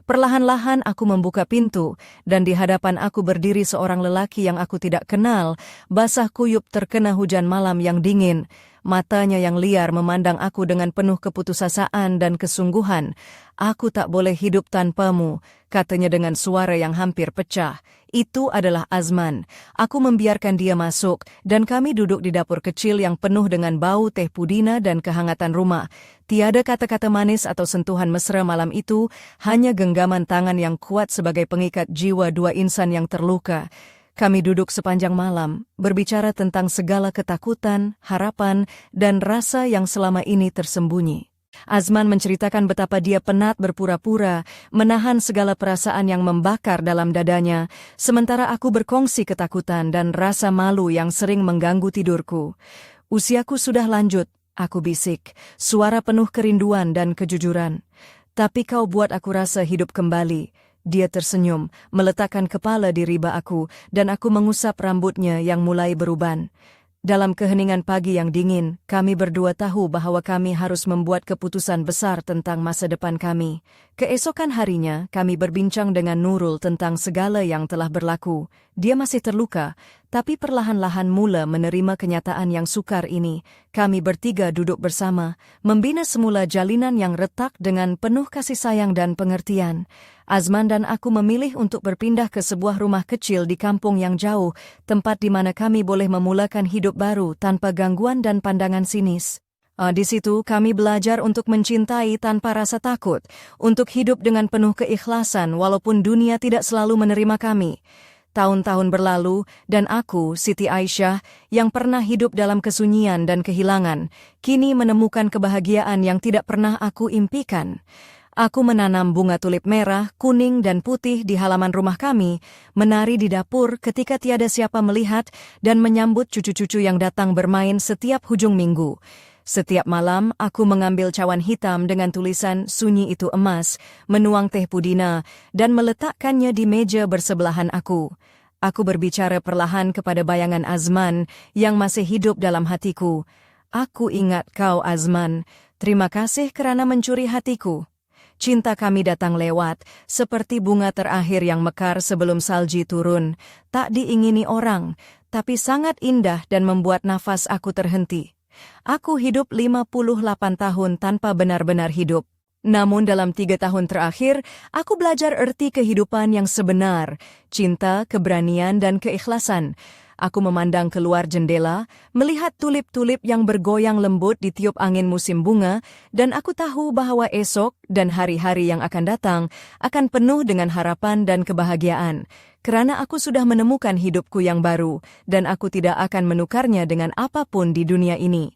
Perlahan-lahan aku membuka pintu, dan di hadapan aku berdiri seorang lelaki yang aku tidak kenal, basah kuyup terkena hujan malam yang dingin. Matanya yang liar memandang aku dengan penuh keputusasaan dan kesungguhan. "Aku tak boleh hidup tanpamu," katanya dengan suara yang hampir pecah. Itu adalah Azman. Aku membiarkan dia masuk, dan kami duduk di dapur kecil yang penuh dengan bau teh pudina dan kehangatan rumah. Tiada kata-kata manis atau sentuhan mesra malam itu, hanya genggaman tangan yang kuat sebagai pengikat jiwa dua insan yang terluka. Kami duduk sepanjang malam, berbicara tentang segala ketakutan, harapan, dan rasa yang selama ini tersembunyi. Azman menceritakan betapa dia penat berpura-pura, menahan segala perasaan yang membakar dalam dadanya, sementara aku berkongsi ketakutan dan rasa malu yang sering mengganggu tidurku. "Usiaku sudah lanjut," aku bisik, suara penuh kerinduan dan kejujuran. "Tapi kau buat aku rasa hidup kembali." Dia tersenyum, meletakkan kepala di riba aku, dan aku mengusap rambutnya yang mulai beruban. Dalam keheningan pagi yang dingin, kami berdua tahu bahwa kami harus membuat keputusan besar tentang masa depan kami. Keesokan harinya, kami berbincang dengan Nurul tentang segala yang telah berlaku. Dia masih terluka, tapi perlahan-lahan mula menerima kenyataan yang sukar ini. Kami bertiga duduk bersama, membina semula jalinan yang retak dengan penuh kasih sayang dan pengertian. Azman dan aku memilih untuk berpindah ke sebuah rumah kecil di kampung yang jauh, tempat di mana kami boleh memulakan hidup baru tanpa gangguan dan pandangan sinis. Di situ kami belajar untuk mencintai tanpa rasa takut, untuk hidup dengan penuh keikhlasan walaupun dunia tidak selalu menerima kami. Tahun-tahun berlalu, dan aku, Siti Aisyah, yang pernah hidup dalam kesunyian dan kehilangan, kini menemukan kebahagiaan yang tidak pernah aku impikan. Aku menanam bunga tulip merah, kuning, dan putih di halaman rumah kami, menari di dapur ketika tiada siapa melihat, dan menyambut cucu-cucu yang datang bermain setiap hujung minggu. Setiap malam, aku mengambil cawan hitam dengan tulisan "Sunyi itu emas", menuang teh pudina, dan meletakkannya di meja bersebelahan aku. Aku berbicara perlahan kepada bayangan Azman yang masih hidup dalam hatiku. "Aku ingat kau, Azman. Terima kasih kerana mencuri hatiku." Cinta kami datang lewat, seperti bunga terakhir yang mekar sebelum salji turun. Tak diingini orang, tapi sangat indah dan membuat nafas aku terhenti. Aku hidup 58 tahun tanpa benar-benar hidup. Namun dalam 3 tahun terakhir, aku belajar erti kehidupan yang sebenar, cinta, keberanian, dan keikhlasan. Aku memandang keluar jendela, melihat tulip-tulip yang bergoyang lembut ditiup angin musim bunga, dan aku tahu bahwa esok dan hari-hari yang akan datang akan penuh dengan harapan dan kebahagiaan. Kerana aku sudah menemukan hidupku yang baru, dan aku tidak akan menukarnya dengan apapun di dunia ini.